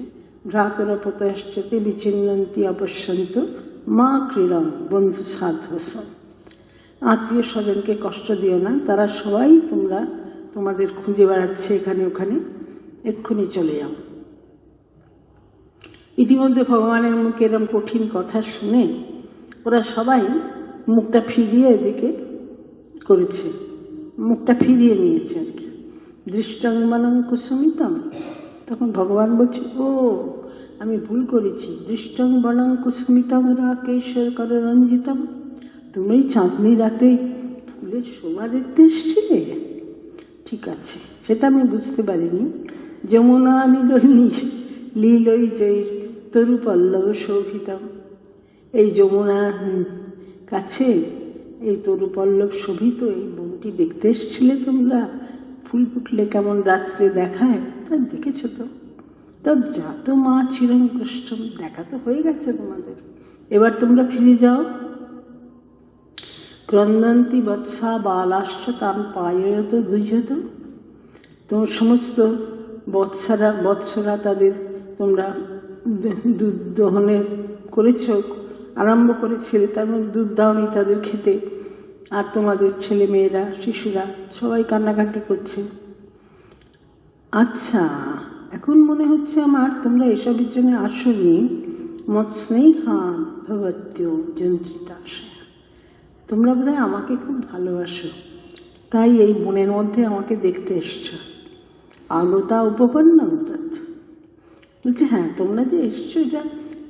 ভ্রাতর পতশ্চতে বিচ্ছিন্নন্তি অপশ্যন্ত মা ক্রীড়ং বন্ধু সাধবসব। আত্মীয় স্বজনকে কষ্ট দিও না, তারা সবাই তোমরা তোমাদের খুঁজে বেড়াচ্ছে এখানে ওখানে, এক্ষুনি চলে যাও। ইতিমধ্যে ভগবানের মুখে এরকম কঠিন কথা শুনে ওরা সবাই মুখটা ফিরিয়ে এদিকে করেছে, মুখটা ফিরিয়ে নিয়েছে আর কি। দৃষ্টাঙ্গমানং কুসুমিতম। তখন ভগবান বলছে, ও আমি ভুল করেছি। দৃষ্টাঙ্গমানং কুসুমিতম রাকেশ্বর কর রঞ্জিতম। তুমি এই চাঁদনি রাতে ফুলের শোভা দেখতে এসছিলে? ঠিক আছে, সেটা আমি বুঝতে পারিনি। যমুনা নিদর্নি লীলই জয় তরু পল্লব শোভিতম। এই যমুনার কাছে এই তরু পল্লব শোভিত এই বনটি দেখতে এসছিলে তোমরা? ফুল ফুটলে কেমন রাত্রে দেখায়, তা দেখেছ তো? তা যা তো মা চিরং কষ্টম, দেখা তো হয়ে গেছে তোমাদের, এবার তোমরা ফিরে যাও। ক্রন্দন্তি বৎসা বালাশ্চ তান পায়ত দুজত। তোমার সমস্ত বৎসরা তাদের তোমরা দুধ দহনের করেছ, আরম্ভ করেছিলে, তার মধ্যে দুধ দাওনি তাদের খেতে। আর তোমাদের ছেলে মেয়েরা শিশুরা সবাই কান্নাকাটি করছে। আচ্ছা, এখন মনে হচ্ছে আমার তোমরা এসবের জন্য আসনি। মৎস্নেহান ভবত্য জন্ত্রিতাশয়। তোমরা বোধহয় আমাকে খুব ভালোবাসো, তাই এই বনের মধ্যে আমাকে দেখতে এসছো। আগতা উপপন্ন বলছে, হ্যাঁ তোমরা যে এসছো এটা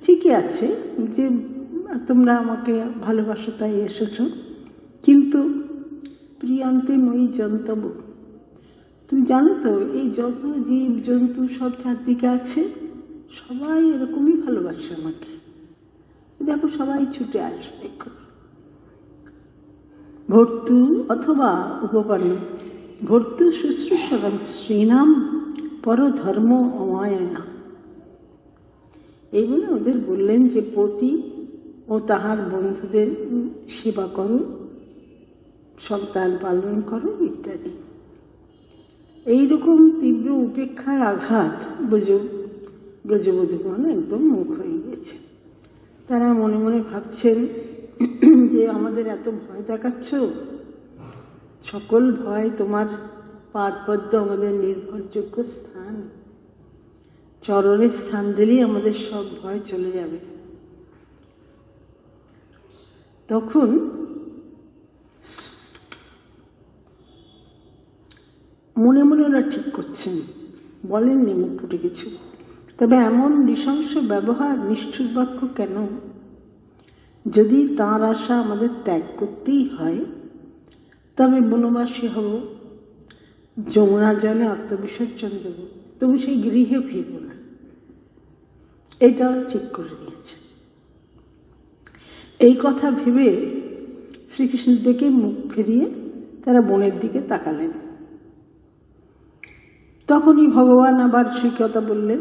ঠিকই আছে, যে তোমরা আমাকে ভালোবাসো তাই এসেছ। কিন্তু প্রিয়ান্তে মই জন্তব, তুমি জানো তো এই যত জীব জন্তু সব চারদিকে আছে সবাই এরকমই ভালোবাসে আমাকে। দেখো সবাই ছুটে আসবে। ভর্তু অথবা উপপন্ন ভর্তু শুশ্রূষরম শ্রীনাম পরধর্ম অমায়না। এই বলে ওদের বললেন যে পতি ও তাহার বন্ধুদের সেবা করো, সন্তান পালন করো ইত্যাদি। এইরকম তীব্র উপেক্ষার আঘাত ব্রজবধূগণ একদম মুখ হয়ে গেছে। তারা মনে মনে ভাবছেন যে আমাদের এত ভয় দেখাচ্ছ, সকল ভয় তোমার পাদপদ্ম আমাদের নির্ভরযোগ্য স্থান, চরণের স্থান দিলেই আমাদের সব ভয় চলে যাবে। তখন মনে মনে ওরা ঠিক করছেন, বলেননি মুখ ফুটে কিছু, তবে এমন নৃশংস ব্যবহার, নিষ্ঠুর বাক্য কেন? যদি তাঁর আশা আমাদের ত্যাগ করতেই হয় তবে বনবাসী হব, যমুনা জলে আত্মবিসর্জন দেব, তবু সেই গৃহে ফিরব না। এটা ঠিক করে নিয়েছে। এই কথা ভেবে শ্রীকৃষ্ণের দিকে মুখ ফিরিয়ে তারা বনের দিকে তাকালেন। তখনই ভগবান আবার সেই কথা বললেন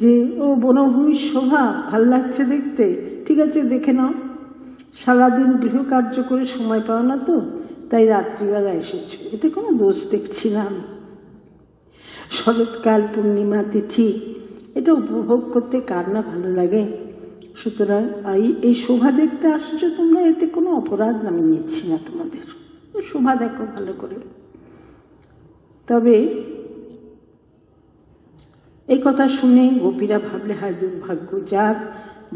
যে ও বনভূমির শোভা ভাল লাগছে দেখতে, ঠিক আছে দেখে নাও। সারাদিন গৃহকার্য করে সময় পাও না তো, তাই রাত্রিবেলা এসেছো, এতে কোনো দোষ দেখছি না আমি। শরৎকাল পূর্ণিমা তিথি, এটা উপভোগ করতে কার না ভালো লাগে। সুতরাং এই শোভা দেখতে আসছো তোমরা, এতে কোনো অপরাধ আমি নিচ্ছি না তোমাদের, শোভা দেখো ভালো করে। তবে এই কথা শুনে গোপীরা ভাবলে হায় দুর্ভাগ্য,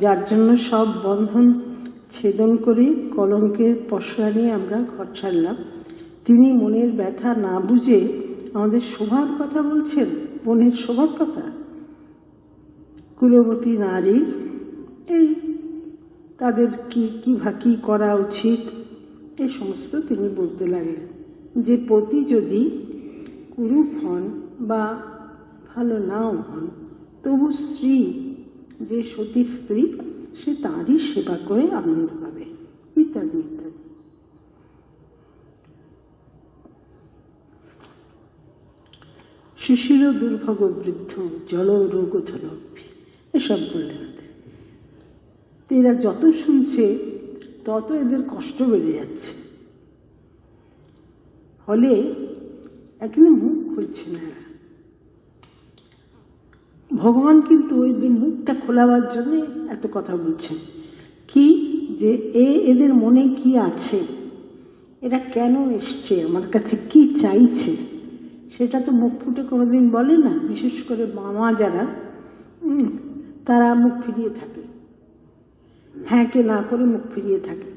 যার জন্য সব বন্ধন ছেদন করে কলঙ্কের পসরা নিয়ে আমরা ঘর ছাড়লাম, তিনি মনের ব্যথা না বুঝে আমাদের শোভার কথা বলছেন, মনের শোভার কথা। কুলবতী নারী এই তাদের কি করা উচিত এই সমস্ত তিনি বলতে লাগলেন। যে পতি যদি কুরূপ হন বা ভালো নাও হন, তবু স্ত্রী যে সতী স্ত্রী সে তারই সেবা করে আনন্দ পাবে, ইত্যাদি ইত্যাদি। শিশির দুর্ভগ বৃদ্ধ জল রোগ ধলভ্য, এসব বললেন। এরা যত শুনছে তত এদের কষ্ট বেড়ে যাচ্ছে, ফলে এখানে মুখ খুলছে না। ভগবান কিন্তু এদের মুখটা খোলাবার জন্য এত কথা বলছেন, কি যে এদের মনে কি আছে, এরা কেন এসছে আমার কাছে, কি চাইছে, সেটা তো মুখ ফুটে কোনোদিন বলে না। বিশেষ করে মামা যারা, তারা মুখ ফিরিয়ে থাকে, হ্যাঁ কে না করে মুখ ফিরিয়ে থাকে।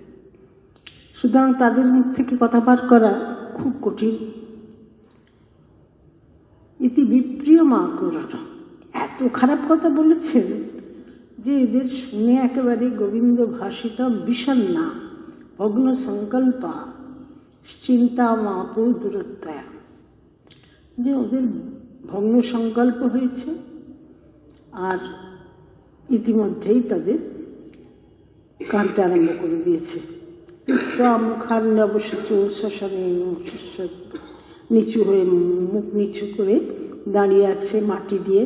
সুতরাং তাদের মুখ থেকে কথা বার করা খুব কঠিন। ইতি বিপ্রিয় মা করানো, এত খারাপ কথা বলেছেন যে এদের শুনে একেবারে গোবিন্দ ভাষিত বিষণ্ণা ভগ্ন সংকল্পা চিন্তা মাপু দূরত্বয়া, যে ওদের ভগ্ন সংকল্প হয়েছে আর ইতিমধ্যেই তাদের কাঁদতে আরম্ভ করে দিয়েছে। শ্মশানে নিচু হয়ে মুখ নিচু করে দাঁড়িয়ে আছে, মাটি দিয়ে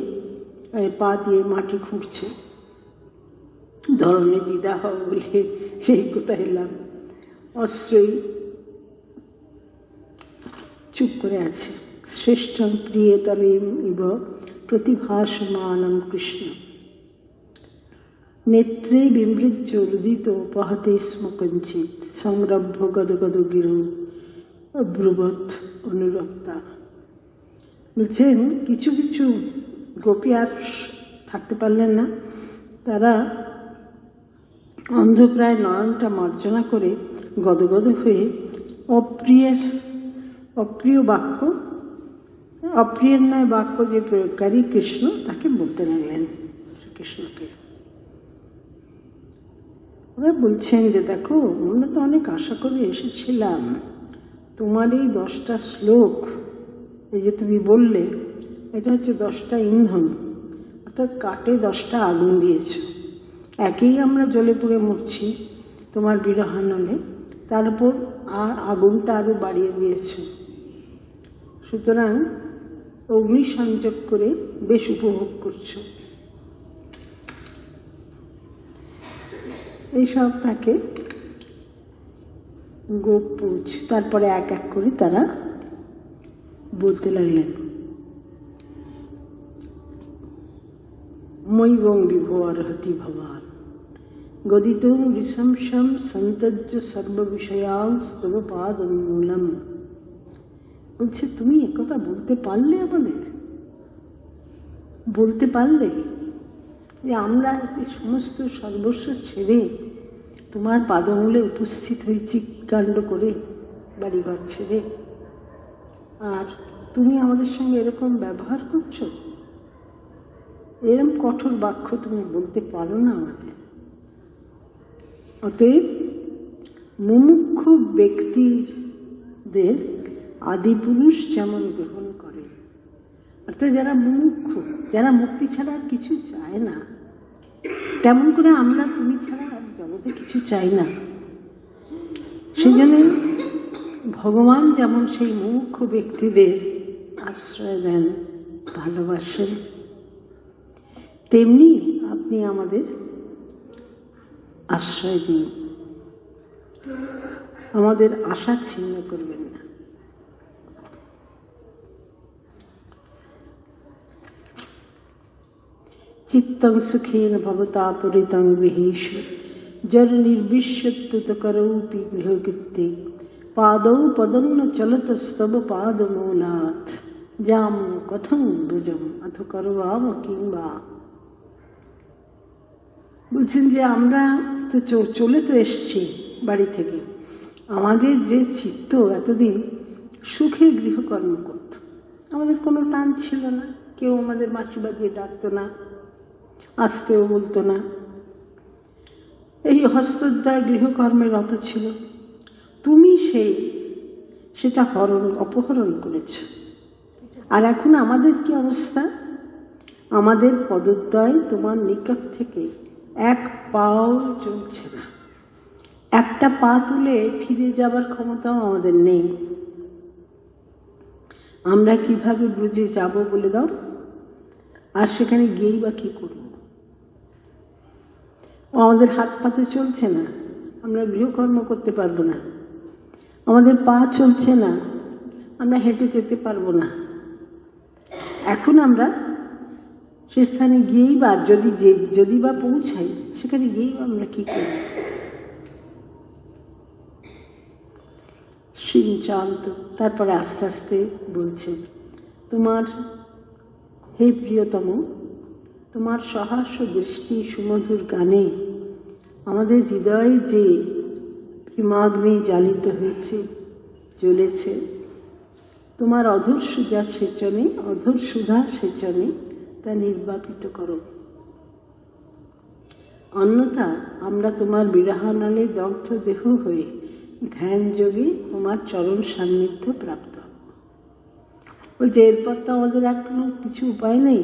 পা দিয়ে মাটি খুঁড়ছে। ধরনে দিদা হও বলে সেই কোথায় এলাম, অস্ত্রই চুপ করে আছে। শ্রেষ্ঠম প্রিয়তরীম ইব প্রতিভাসমানম কৃষ্ণ নেত্রে বিমৃজ্য উদিত পহতে স্ম কঞ্চিত সংরভ্য গদগদ গিরু অব্রুবৎ অনুরক্তা। বলছেন কিছু কিছু গোপী আর থাকতে পারলেন না, তারা অন্ধপ্রায় নয়নটা মার্জনা করে গদগদ হয়ে অপ্রিয়ের ন্যায় বাক্য যে প্রয়োগকারী কৃষ্ণ তাকে বলতে লাগলেন, শ্রীকৃষ্ণকে। ওরা বলছেন যে দেখো, আমরা তো অনেক আশা করে এসেছিলাম, তোমার এই 10টা শ্লোক, এই যে তুমি বললে, এটা হচ্ছে 10টা ইন্ধন, অর্থাৎ কাটে 10টা আগুন দিয়েছ। একেই আমরা জ্বলে পুড়ে মরছি তোমার বিরহানলে, তার উপর আগুনটা আরো বাড়িয়ে দিয়েছ। সুতরাং অগ্নি সংযোগ করে বেশ উপভোগ করছো। এইসব তাকে গোপ পুজ। তারপরে এক এক করে তারা বলতে লাগলেন, মৈবং বিভো অর্হতি ভবান গদিত ঋষংসম সন্তজ্য সর্ব বিষয়াস্তব পাদ মূলম। বলছে তুমি একথা বলতে পারলে, আমাদের বলতে পারলে যে আমরা এই সমস্ত সর্বস্ব ছেড়ে তোমার পাদমূলে উপস্থিত হয়েছি কাণ্ড করে, বাড়িঘর ছেড়ে, আর তুমি আমাদের সঙ্গে এরকম ব্যবহার করছো, এরকম কঠোর বাক্য তুমি বলতে পারো না আমাদের। অতএব মুমুক্ষু ব্যক্তিদের আদিপুরুষ যেমন গ্রহণ করে, অর্থাৎ যারা মুমুক্ষু, যারা মুক্তি ছাড়া আর কিছু চায় না, তেমন করে আমরা তুমি ছাড়া আর জগতে কিছু চাই না। সেজন্য ভগবান যেমন সেই মুমুক্ষু ব্যক্তিদের আশ্রয় দেন, ভালোবাসেন, তেমনি আপনি আমাদের আশ্রয় দিন, আমাদের আশা ছিন্ন করবেন না। चित्तं सुखेन भवता पुरितं गृहेषु जर निर्विश्यत्युत करोपि गृहकृत्ये पादौ पदं न चलतस्तव पादमूलात् जामो कथं भुजम् अथ करवाम किंবা। বলছেন যে আমরা তো চলে তো এসছি বাড়ি থেকে, আমাদের যে চিত্ত এতদিন সুখে গৃহকর্ম করত, আমাদের কোনো টান ছিল না, কেউ আমাদের মাছি বাজিয়ে ডাকতো না, আসতেও বলতো না, এই হস্তদ্বয় গৃহকর্মে রত ছিল। তুমি সেটা অপহরণ করেছ। আর এখন আমাদের কি অবস্থা? আমাদের পদদ্বয় তোমার নিকট থেকে এক পাও চলছে না, একটা পা তুলে ফিরে যাবার ক্ষমতাও আমাদের নেই। আমরা কিভাবে ব্রজে যাব বলে দাও? আর সেখানে গিয়েই বা কি করব? আমাদের হাত পাতে চলছে না, আমরা গৃহকর্ম করতে পারবো না। আমাদের পা চলছে না, আমরা হেঁটে যেতে পারবো না। এখন আমরা সে স্থানে গিয়েই বা যদি বা পৌঁছাই, সেখানে গিয়েই আমরা কি করব? শ্রীচান্ত তারপরে আস্তে আস্তে বলছেন, তোমার হে প্রিয়তম, তোমার সহাস্য দৃষ্টি সুমধুর গানে আমাদের হৃদয়ে যে প্রেমাগ্নি জ্বালিত হয়েছে, জ্বলেছে, তোমার অধর সুধা সেচনে তা নির্বাপিত করো। অন্যথা আমরা তোমার বিরহানলে দগ্ধ দেহ হয়ে ধ্যান যোগে তোমার চরণ সান্নিধ্য প্রাপ্ত হব। বলছে এরপর তো আমাদের এখনো কিছু উপায় নেই,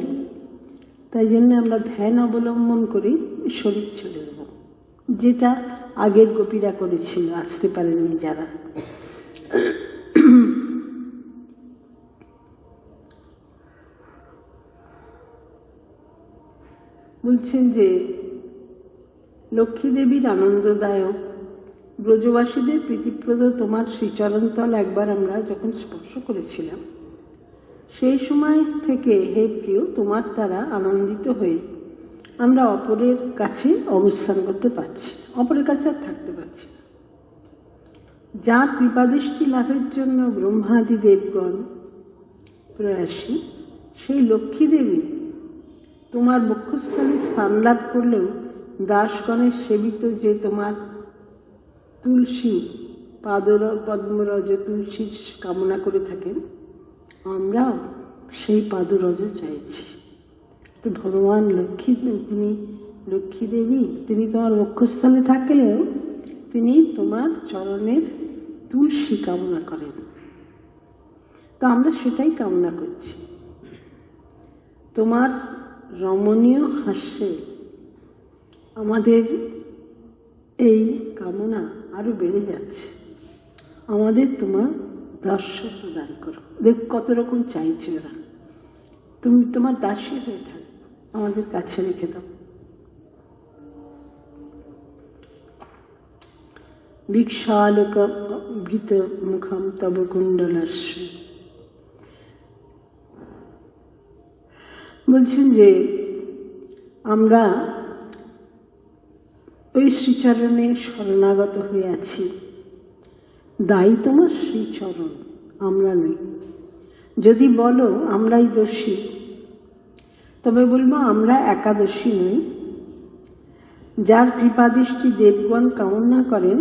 তাই জন্য আমরা ধ্যান অবলম্বন করে শরীর ছেড়ে দেব, যেটা আগের গোপীরা করেছিল, আসতে পারেননি যারা। বলছেন যে লক্ষ্মী দেবীর আনন্দদায়ক ব্রজবাসীদের প্রীতিপ্রদ তোমার শ্রীচরণতল একবার আমরা যখন স্পর্শ করেছিলাম, সেই সময় থেকে হে প্রিয়, তোমার দ্বারা আনন্দিত হয়ে আমরা অপরের কাছে অবস্থান করতে পারছি, অপরের কাছে আর থাকতে পারছি না। যার কৃপাদৃষ্টি লাভের জন্য ব্রহ্মাদি দেবগণ প্রয়াসী, সেই লক্ষ্মী দেবী তোমার বক্ষস্থলে স্থান লাভ করলেও দাসগণের সেবিত যে তোমার তুলসী পদ্মরজ তুলসী কামনা করে থাকেন, আমরাও সেই পাদরজ চাইছি। তো ভগবান লক্ষ্মী দেবী তিনি তোমার বক্ষস্থলে থাকলেও তিনি তোমার চরণের তুলসী কামনা করেন। তো আমরা সেটাই কামনা করছি। তোমার রমণীয় হাস্যে আমাদের এই কামনা আরো বেড়ে যাচ্ছে। আমাদের তোমার দর্শন প্রদান করো। দেখ কত রকম চাইছে ওরা, তুমি তোমার দাসী হয়ে থাকো, আমাদের কাছে রেখে দাও। বিক্ষালক ভৃত মুখম তব কুণ্ডলস্য। বলছেন যে আমরা ওই শ্রীচরণে শরণাগত হয়ে আছি, দায়ী তোমার শ্রীচরণ, আমরা নই। যদি বলো আমরাই দোষী, তবে বলবো আমরা একাদশী নই। যার কৃপাদৃষ্টি দেবগণ কামনা করেন,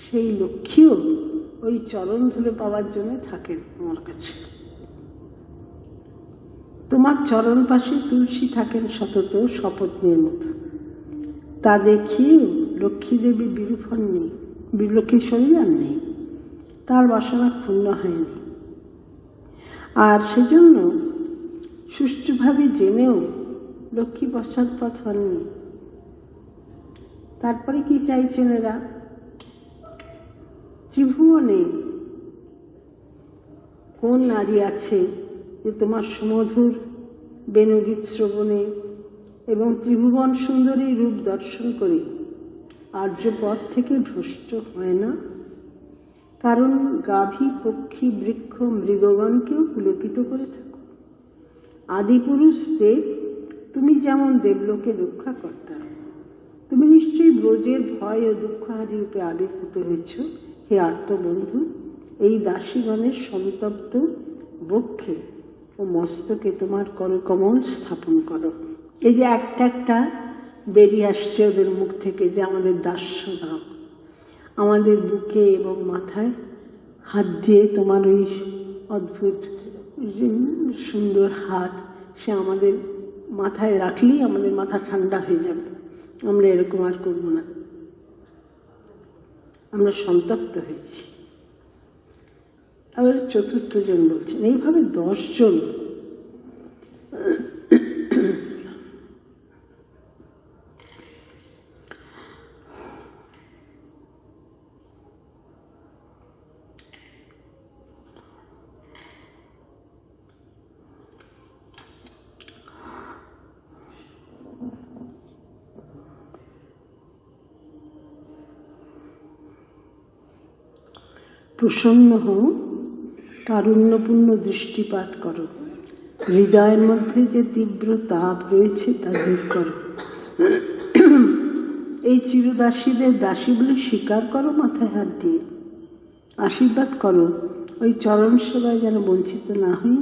সেই লক্ষ্মীও ওই চরণ ধুলে পাওয়ার জন্য থাকেন আমার কাছে। তোমার চরণ পাশে তুলসী থাকেন সতত শপথের মতো। তা দেখিয়েও লক্ষ্মী দেবী বিরূপ হননি, লক্ষ্মীর শরীর আর নেই, তার বাসনা ক্ষুণ্ণ হয়নি। আর সেজন্য সুষ্ঠুভাবে জেনেও লক্ষ্মী পশ্চাৎপদ হননি। তারপরে কি চাইছেন এরা? ত্রিভুবনে কোন নারী আছে যে তোমার সুমধুর বেণুগীত শ্রবণে এবং ত্রিভুবন সুন্দরী রূপ দর্শন করে আর্যপথ থেকে ভ্রষ্ট হয় না? কারণ গাভী, পক্ষী, বৃক্ষ, মৃগগণকেও পুলকিত করে থাকো। আদিপুরুষ দেব তুমি যেমন দেবলোকে রক্ষাকর্তা, তুমি নিশ্চয়ই ব্রজের ভয় ও দুঃখহারী রূপে আবির্ভূত হয়েছ। হে আত্মবন্ধু, এই দাসীগণের সন্তপ্ত বক্ষে ও মস্তকে তোমার করকমল স্থাপন করো। এই যে একটা একটা বেরিয়ে আসছে ওদের মুখ থেকে, যে আমাদের দাস্য দাও, আমাদের বুকে এবং মাথায় হাত দিয়ে তোমার ওই অদ্ভুত সুন্দর হাত, সে আমাদের মাথায় রাখলেই আমাদের মাথা ঠান্ডা হয়ে যাবে। আমরা এরকম আর করবো না, আমরা সন্তপ্ত হয়েছি। আবার চতুর্থ জন বলছেন, এইভাবে 10 জন প্রসন্ন হও, কারুণ্যপূর্ণ দৃষ্টিপাত করো, হৃদয়ের মধ্যে যে তীব্র তাপ রয়েছে তা দূর করো। এই চিরদাসীদের দাসী বলে স্বীকার করো, মাথায় হাত দিয়ে আশীর্বাদ করো, ওই চরণ সেবায় যেন বঞ্চিত না হই।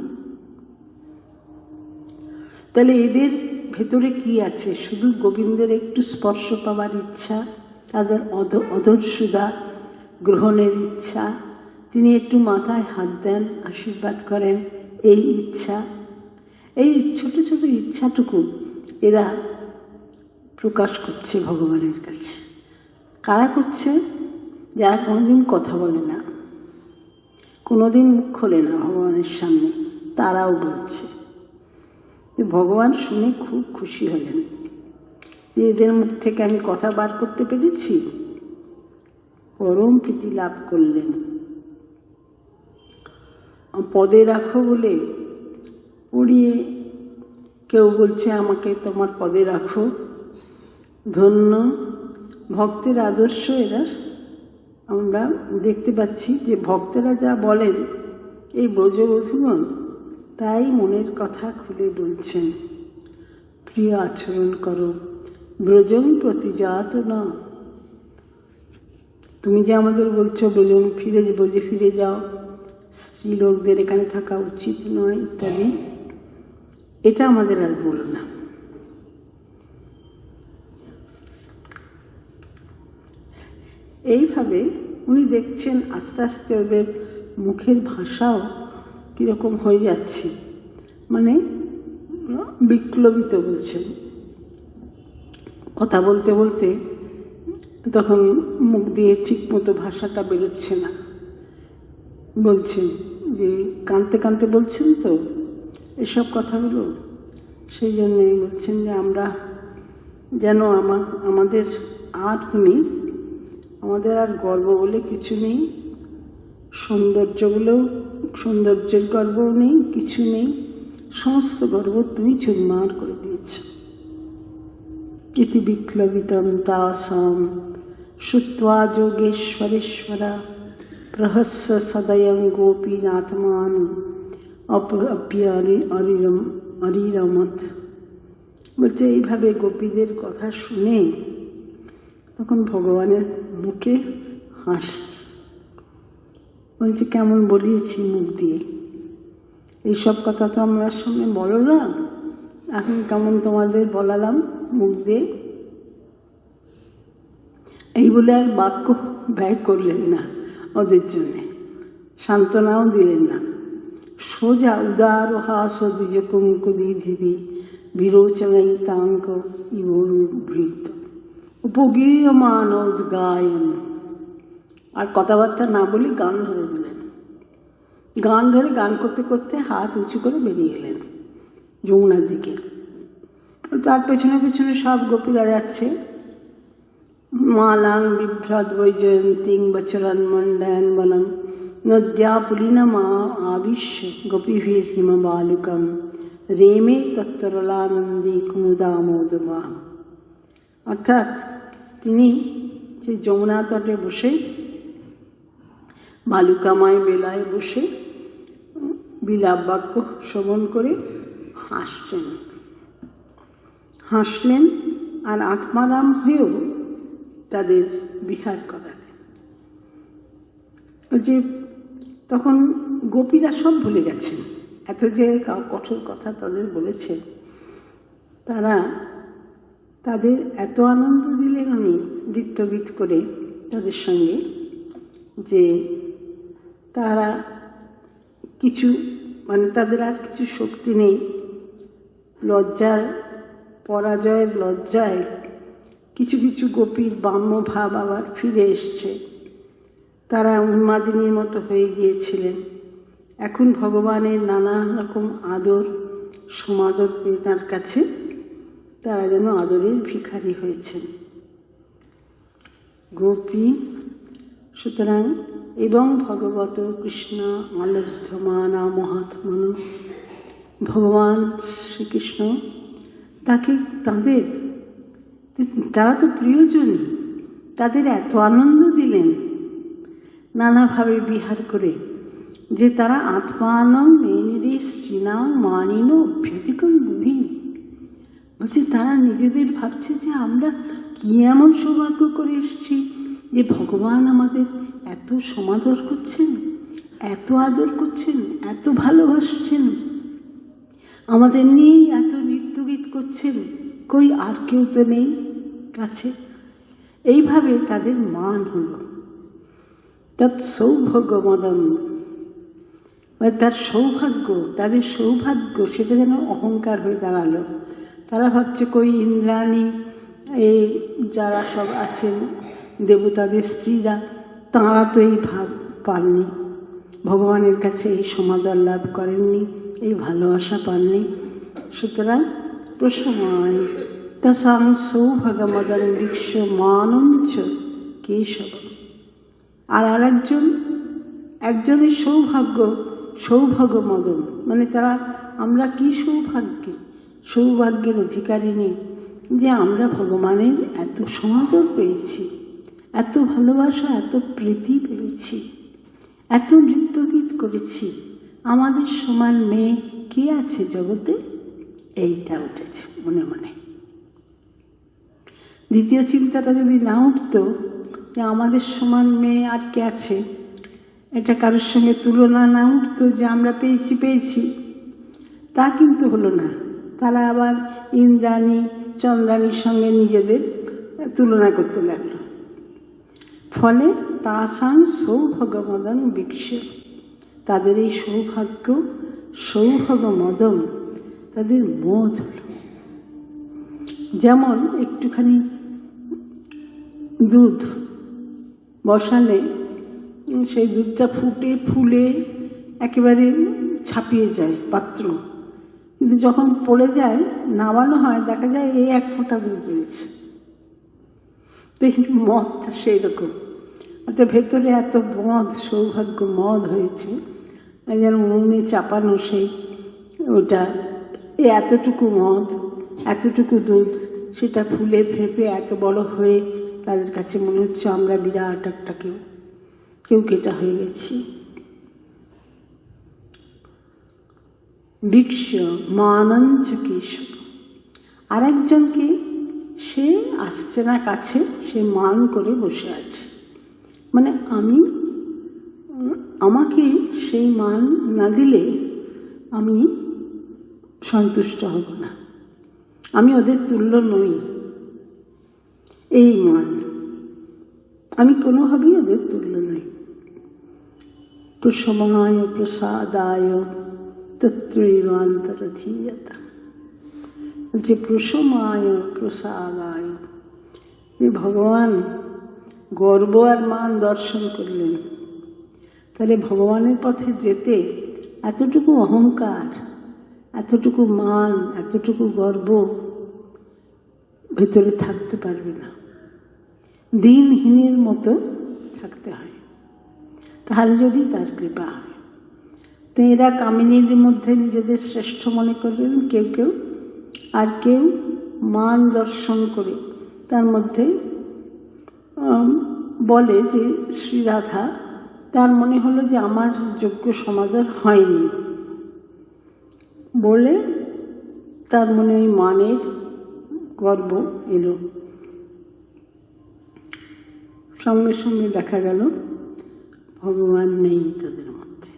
তাহলে এদের ভেতরে কি আছে? শুধু গোবিন্দের একটু স্পর্শ পাওয়ার ইচ্ছা, তাদের অধরসুধা গ্রহণের ইচ্ছা, তিনি একটু মাথায় হাত দেন, আশীর্বাদ করেন, এই ইচ্ছা। এই ছোট ছোট ইচ্ছাটুকু এরা প্রকাশ করছে ভগবানের কাছে। কারা করছে? যারা কোনোদিন কথা বলে না, কোনোদিন মুখ খোলে না ভগবানের সামনে, তারাও বলছে। ভগবান শুনে খুব খুশি হলেন যে এদের মুখ থেকে আমি কথা বার করতে পেরেছি, পরম প্রীতি লাভ করলেন। পদে রাখো বলে উড়িয়ে কেউ বলছে আমাকে তোমার পদে রাখো, ধন্য ভক্তের আদর্শ। এরা আমরা দেখতে পাচ্ছি যে ভক্তেরা যা বলেন এই ব্রজবধূগণ তাই মনের কথা খুলে বলছেন। প্রিয় আচরণ করো, ব্রজং প্রতিজাত না। তুমি যে আমাদের বলছো ব্রজং ব্রজে ফিরে যাও, স্ত্রী লোকদের এখানে থাকা উচিত নয় ইত্যাদি, এটা আমাদের আর বলো না। এইভাবে উনি দেখছেন আস্তে আস্তে ওদের মুখের ভাষাও কিরকম হয়ে যাচ্ছে, মানে বিপ্লবিত বলছেন। কথা বলতে বলতে তখন মুখ দিয়ে ঠিক মতো ভাষাটা বেরোচ্ছে না, বলছেন যে কাঁদতে কাঁদতে বলছেন তো এসব কথাগুলো, সেই জন্যই বলছেন যে আমরা যেন আমাদের আর তুমি আমাদের আর গর্ব বলে কিছু নেই, সৌন্দর্যের গর্বও নেই, কিছু নেই, সমস্ত গর্ব তুমি চুরমার করে দিয়েছ। ইতি বিপ্লবিতম তাসাম শ্রুত্বা যোগেশ্বরেশ্বরা প্রহস্য সদয়ং গোপীনাথমান অরিরমত। বলছে এইভাবে গোপীদের কথা শুনে তখন ভগবানের মুখে হাসি। বলছে কেমন বলিয়েছি মুখ দিয়ে, এইসব কথা তো আমরা সামনে বলো না, এখন কেমন তোমাদের বলালাম মুখ দিয়ে। এই বলে আর বাক্য ব্যয় করলেন না ওদের জন্যে, সান্ত্বনাও দিলেন না। সোজা উদার হাস দ্বিজকুঙ্কুদিধি বিরোচনায়িতাঙ্ক ইবৃত উপগীয়মান উদ্গায়ন। আর কথাবার্তা না বলে গান ধরে দিলেন। গান ধরে গান করতে করতে হাত উঁচু করে বেরিয়ে গেলেন যমুনার দিকে। তার পেছনে পেছনে সব গোপীরা যাচ্ছে। মালাং বিভ্রদ বৈজয়ন্তিং বচরণ মণ্ডয়ন বনম নদ্যা পুলিনমা আবিশ্য গোপীভীর হিম বালুকম রেমে তত্তরলানন্দী কুমুদামোদমা। অর্থাৎ তিনি সেই যমুনা তটে বসে বালুকাময় বেলায় বসে বিলাপ বাক্য শ্রবণ করে হাসছেন। হাসলেন আর আত্মারাম হয়েও তাদের বিহার করালেন। যে তখন গোপীরা সব ভুলে গেছেন, এত যে কঠোর কথা তাদের বলেছেন, তাদের এত আনন্দ দিলেন উনি নৃত্যগীত করে তাদের সঙ্গে, যে তারা কিছু তাদের আর কিছু শক্তি নেই। পরাজয়ের লজ্জায় কিছু কিছু গোপীর বাম্য ভাব আবার ফিরে এসছে। তারা উন্মাদিনীর মতো হয়ে গিয়েছিলেন। এখন ভগবানের নানা রকম আদর সমাদর পেয়ে তার কাছে তারা যেন আদরের ভিখারি হয়েছেন গোপী। সুতরাং এবং ভগবত কৃষ্ণ আলভ্যমানা মহাত্মন, ভগবান শ্রীকৃষ্ণ তারা তো প্রিয়জনই, তাদের এত আনন্দ দিলেন নানাভাবে বিহার করে, যে তারা আত্মানম মেনিরে শ্রীনাম মানিন অভ্যধিকম বুদ্ধি। বলছে তারা নিজেদের ভাবছে যে আমরা কি এমন সৌভাগ্য করে এসেছি যে ভগবান আমাদের এত সমাদর করছেন, এত আদর করছেন, এত ভালোবাসছেন, আমাদের নিয়েই এত নৃত্যগীত করছেন, কই আর কেউ তো নেই কাছে। এইভাবে তাদের মান হলো। তার সৌভাগ্য মদন, তার সৌভাগ্য, তাদের সৌভাগ্য সেটা যেন অহংকার হয়ে দাঁড়ালো। তারা ভাবছে কই ইন্দ্রাণী, এই যারা সব আছেন দেবতাদের স্ত্রীরা, তাঁরা তো এই ভাব পাননি, ভগবানের কাছে এই সমাদর লাভ করেননি, এই ভালোবাসা পাননি। সুতরাং প্রসময় তাসাং সৌভাগ্যমদন বিশ্ব মানঞ্চ কেশব। আর একজনের সৌভাগ্য মদন, তারা আমরা কি সৌভাগ্যের অধিকারী নেই যে আমরা ভগবানের এত সমাদর পেয়েছি, এত ভালোবাসা, এত প্রীতি পেয়েছি, এত নৃত্যগীত করেছি, আমাদের সমান মেয়ে কে আছে জগতে? এইটা উঠেছে মনে মনে। দ্বিতীয় চিন্তাটা যদি না উঠত যে আমাদের সমান মেয়ে আর কে আছে, এটা কারোর সঙ্গে তুলনা না উঠতো যে আমরা পেয়েছি, তা কিন্তু হলো না। তারা আবার ইন্দ্রাণী চন্দ্রাণীর সঙ্গে নিজেদের তুলনা করতে লাগলো। ফলে তাসাং সৌভাগ্যমদন বৃক্ষ, তাদের এই সৌভাগ্য মদন তাদের মদ হলো। যেমন একটুখানি দুধ বসালে সেই দুধটা ফুলে একেবারে ছাপিয়ে যায় পাত্র, কিন্তু যখন পড়ে যায় নামানো হয় দেখা যায় এই এক ফোঁটা দুধ রয়েছে। কিন্তু মদটা সেই রকম, অর্থাৎ ভেতরে এত সৌভাগ্য মদ হয়েছে, যেন উনুনে চাপানো সেই ওটা এতটুকু মদ, এতটুকু দুধ, সেটা ফুলে ফেঁপে এত বড় হয়ে তাদের কাছে মনে হচ্ছে আমরা বিরাট একটা কেউ কেটা হয়ে গেছি। বৃক্ষ মানঞ্চ কেশব, আর একজনকে সে আসছে না কাছে, সে মান করে বসে আছে, আমাকে সেই মান না দিলে আমি সন্তুষ্ট হব না, আমি ওদের তুল্য নই, এই মান, আমি কোনোভাবেই ওদের তুল্য নই। প্রসময় প্রসাদায় তত্রৈবান্তরধীয়তা, যে প্রসময় প্রসাদায়, যে ভগবান গর্ব আর মান দর্শন করলেন, তাহলে ভগবানের পথে যেতে এতটুকু অহংকার, এতটুকু মান, এতটুকু গর্ব ভেতরে থাকতে পারবে না, দিনহীনের মতো থাকতে হয়, তাহলে যদি তার কৃপা হয়। তো এরা কামিনীর মধ্যে নিজেদের শ্রেষ্ঠ মনে করবেন কেউ, আর কেউ মান দর্শন করে তার মধ্যে বলে যে শ্রীরাধা, তার মনে হলো যে আমার যোগ্য সমাদর হয়নি বলে তার মনে ওই মানের গর্ব এলো। সঙ্গে সঙ্গে দেখা গেল ভগবান নেই তাদের মধ্যে,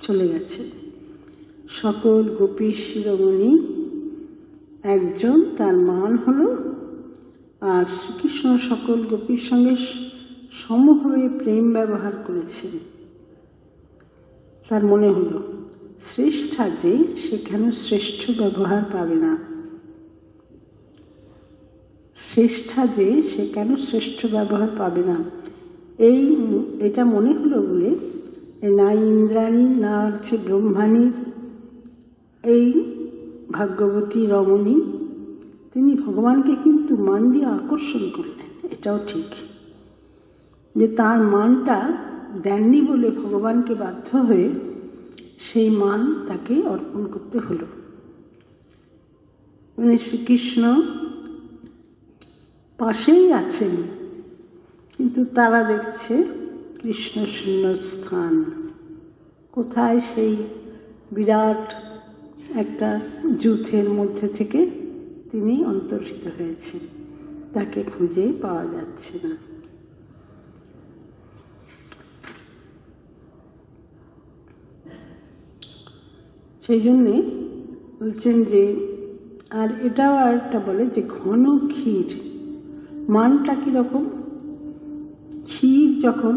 চলে গেছে। সকল গোপী শিরোমণি একজন, তার মান হলো। আর শ্রীকৃষ্ণ সকল গোপীর সঙ্গে সমভাবে প্রেম ব্যবহার করেছেন। তার মনে হলো শ্রেষ্ঠা যে, সে কেন শ্রেষ্ঠ ব্যবহার পাবে না, শ্রেষ্ঠা যে, সে কেন শ্রেষ্ঠ ব্যবহার পাবে না। এটা মনে হলো বলে না ইন্দ্রাণী না হচ্ছে ব্রহ্মাণী, এই ভাগ্যবতী রমণী তিনি ভগবানকে কিন্তু মান দিয়ে আকর্ষণ করলেন। এটাও ঠিক যে তার মানটা দেননি বলে ভগবানকে বাধ্য হয়ে সেই মান তাকে অর্পণ করতে হলো। মানে শ্রীকৃষ্ণ পাশেই আছেন, কিন্তু তারা দেখছে কৃষ্ণ শূন্য স্থান। কোথায় সেই বিরাট একটা যুথের মধ্যে থেকে তিনি অন্তর্হিত হয়েছেন, তাকে খুঁজে পাওয়া যাচ্ছে না। সেই জন্যে বলছেন যে, আর এটাও আরেকটা বলে যে ঘন ক্ষীর মানটা কীরকম, ক্ষীর যখন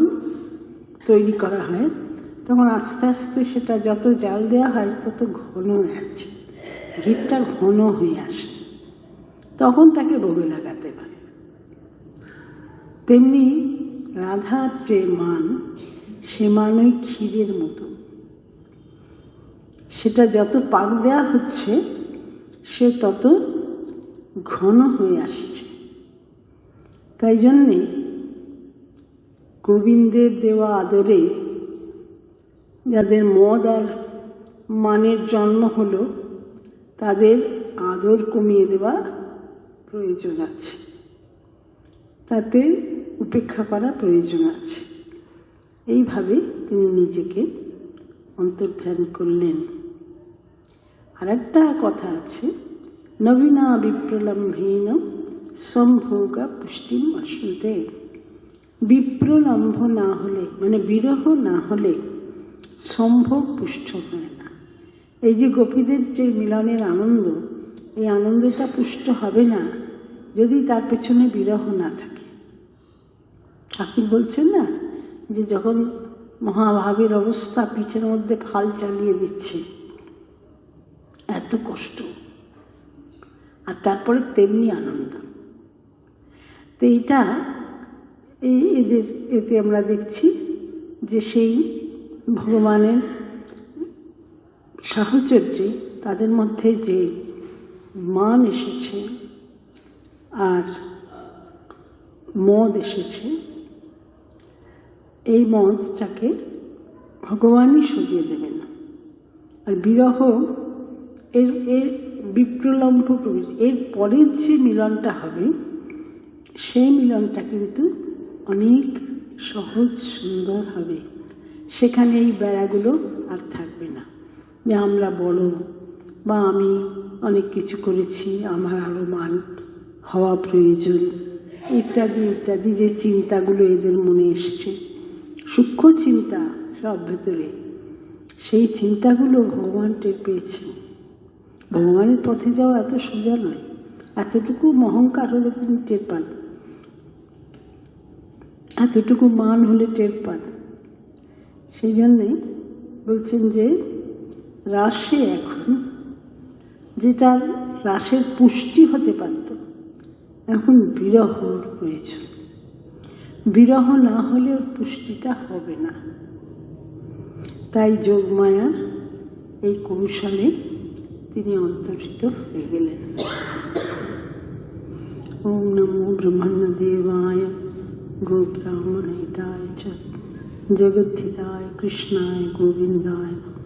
তৈরি করা হয় তখন আস্তে আস্তে সেটা যত জাল দেওয়া হয় তত ঘন হয়ে যাচ্ছে, ঘিরটা ঘন হয়ে আসে, তখন তাকে ভোগে লাগাতে পারে। তেমনি রাধার যে মান, সে মান ওই ক্ষীরের মতো, সেটা যত পাক দেওয়া হচ্ছে সে তত ঘন হয়ে আসছে। তাই জন্যে গোবিন্দের দেওয়া আদরে যাদের মদ আর মানের জন্ম হলো, তাদের আদর কমিয়ে দেওয়া প্রয়োজন আছে, তাতে উপেক্ষা করা প্রয়োজন আছে। এইভাবে তিনি নিজেকে অন্তর্ধান করলেন। আর একটা কথা আছে, নবীনা বিপ্রলম্ভীন সম্ভোগা পুষ্টিম অশ্নুতে। বিপ্রলম্ভ না হলে, মানে বিরহ না হলে সম্ভোগ পুষ্ট হয় না। এই যে গোপীদের যে মিলনের আনন্দ, এই আনন্দটা পুষ্ট হবে না যদি তার পেছনে বিরহ না থাকে। ঠাকুর বলছেন না যে যখন মহাভাবের অবস্থা পিঠের মধ্যে ফাল চালিয়ে দিচ্ছে, এত কষ্ট, আর তারপরে তেমনি আনন্দ। তো এইটা এতে আমরা দেখছি যে সেই ভগবানের সাহচর্যে তাদের মধ্যে যে মান এসেছে আর মদ এসেছে, এই মদটাকে ভগবানই সরিয়ে দেবেন। আর বিরহ এর বিপ্রলম্ভ প্রবেশ, এর পরের যে মিলনটা হবে সেই মিলনটা কিন্তু অনেক সহজ সুন্দর হবে। সেখানে এই বেড়াগুলো আর থাকবে না যে আমরা বড় বা আমি অনেক কিছু করেছি, আমার আরও মান হওয়া প্রয়োজন, ইত্যাদি ইত্যাদি যে চিন্তাগুলো এদের মনে এসছে, সূক্ষ্ম চিন্তা সব ভেতরে, সেই চিন্তাগুলো ভগবান টের পেয়েছে। ভগবানের পথে যাওয়া এত সোজা নয়, এতটুকু অহংকার হলে তিনি টের পান, এতটুকু মান হলে টের পান। সেই জন্যে বলছেন যে রাসে এখন যেটা রাসের পুষ্টি হতে পারত, এখন বিরহর প্রয়োজন। বিরহ না হলে পুষ্টিটা হবে না। তাই যোগমায়ার এই কৌশলে তিনি অন্তর্হিত হয়ে গেলেন। ওম নমো ব্রহ্মণ্য দেবায় গোব্রাহ্মণ হিতায় চ জগদ্ধিতায় কৃষ্ণায় গোবিন্দায় নমঃ।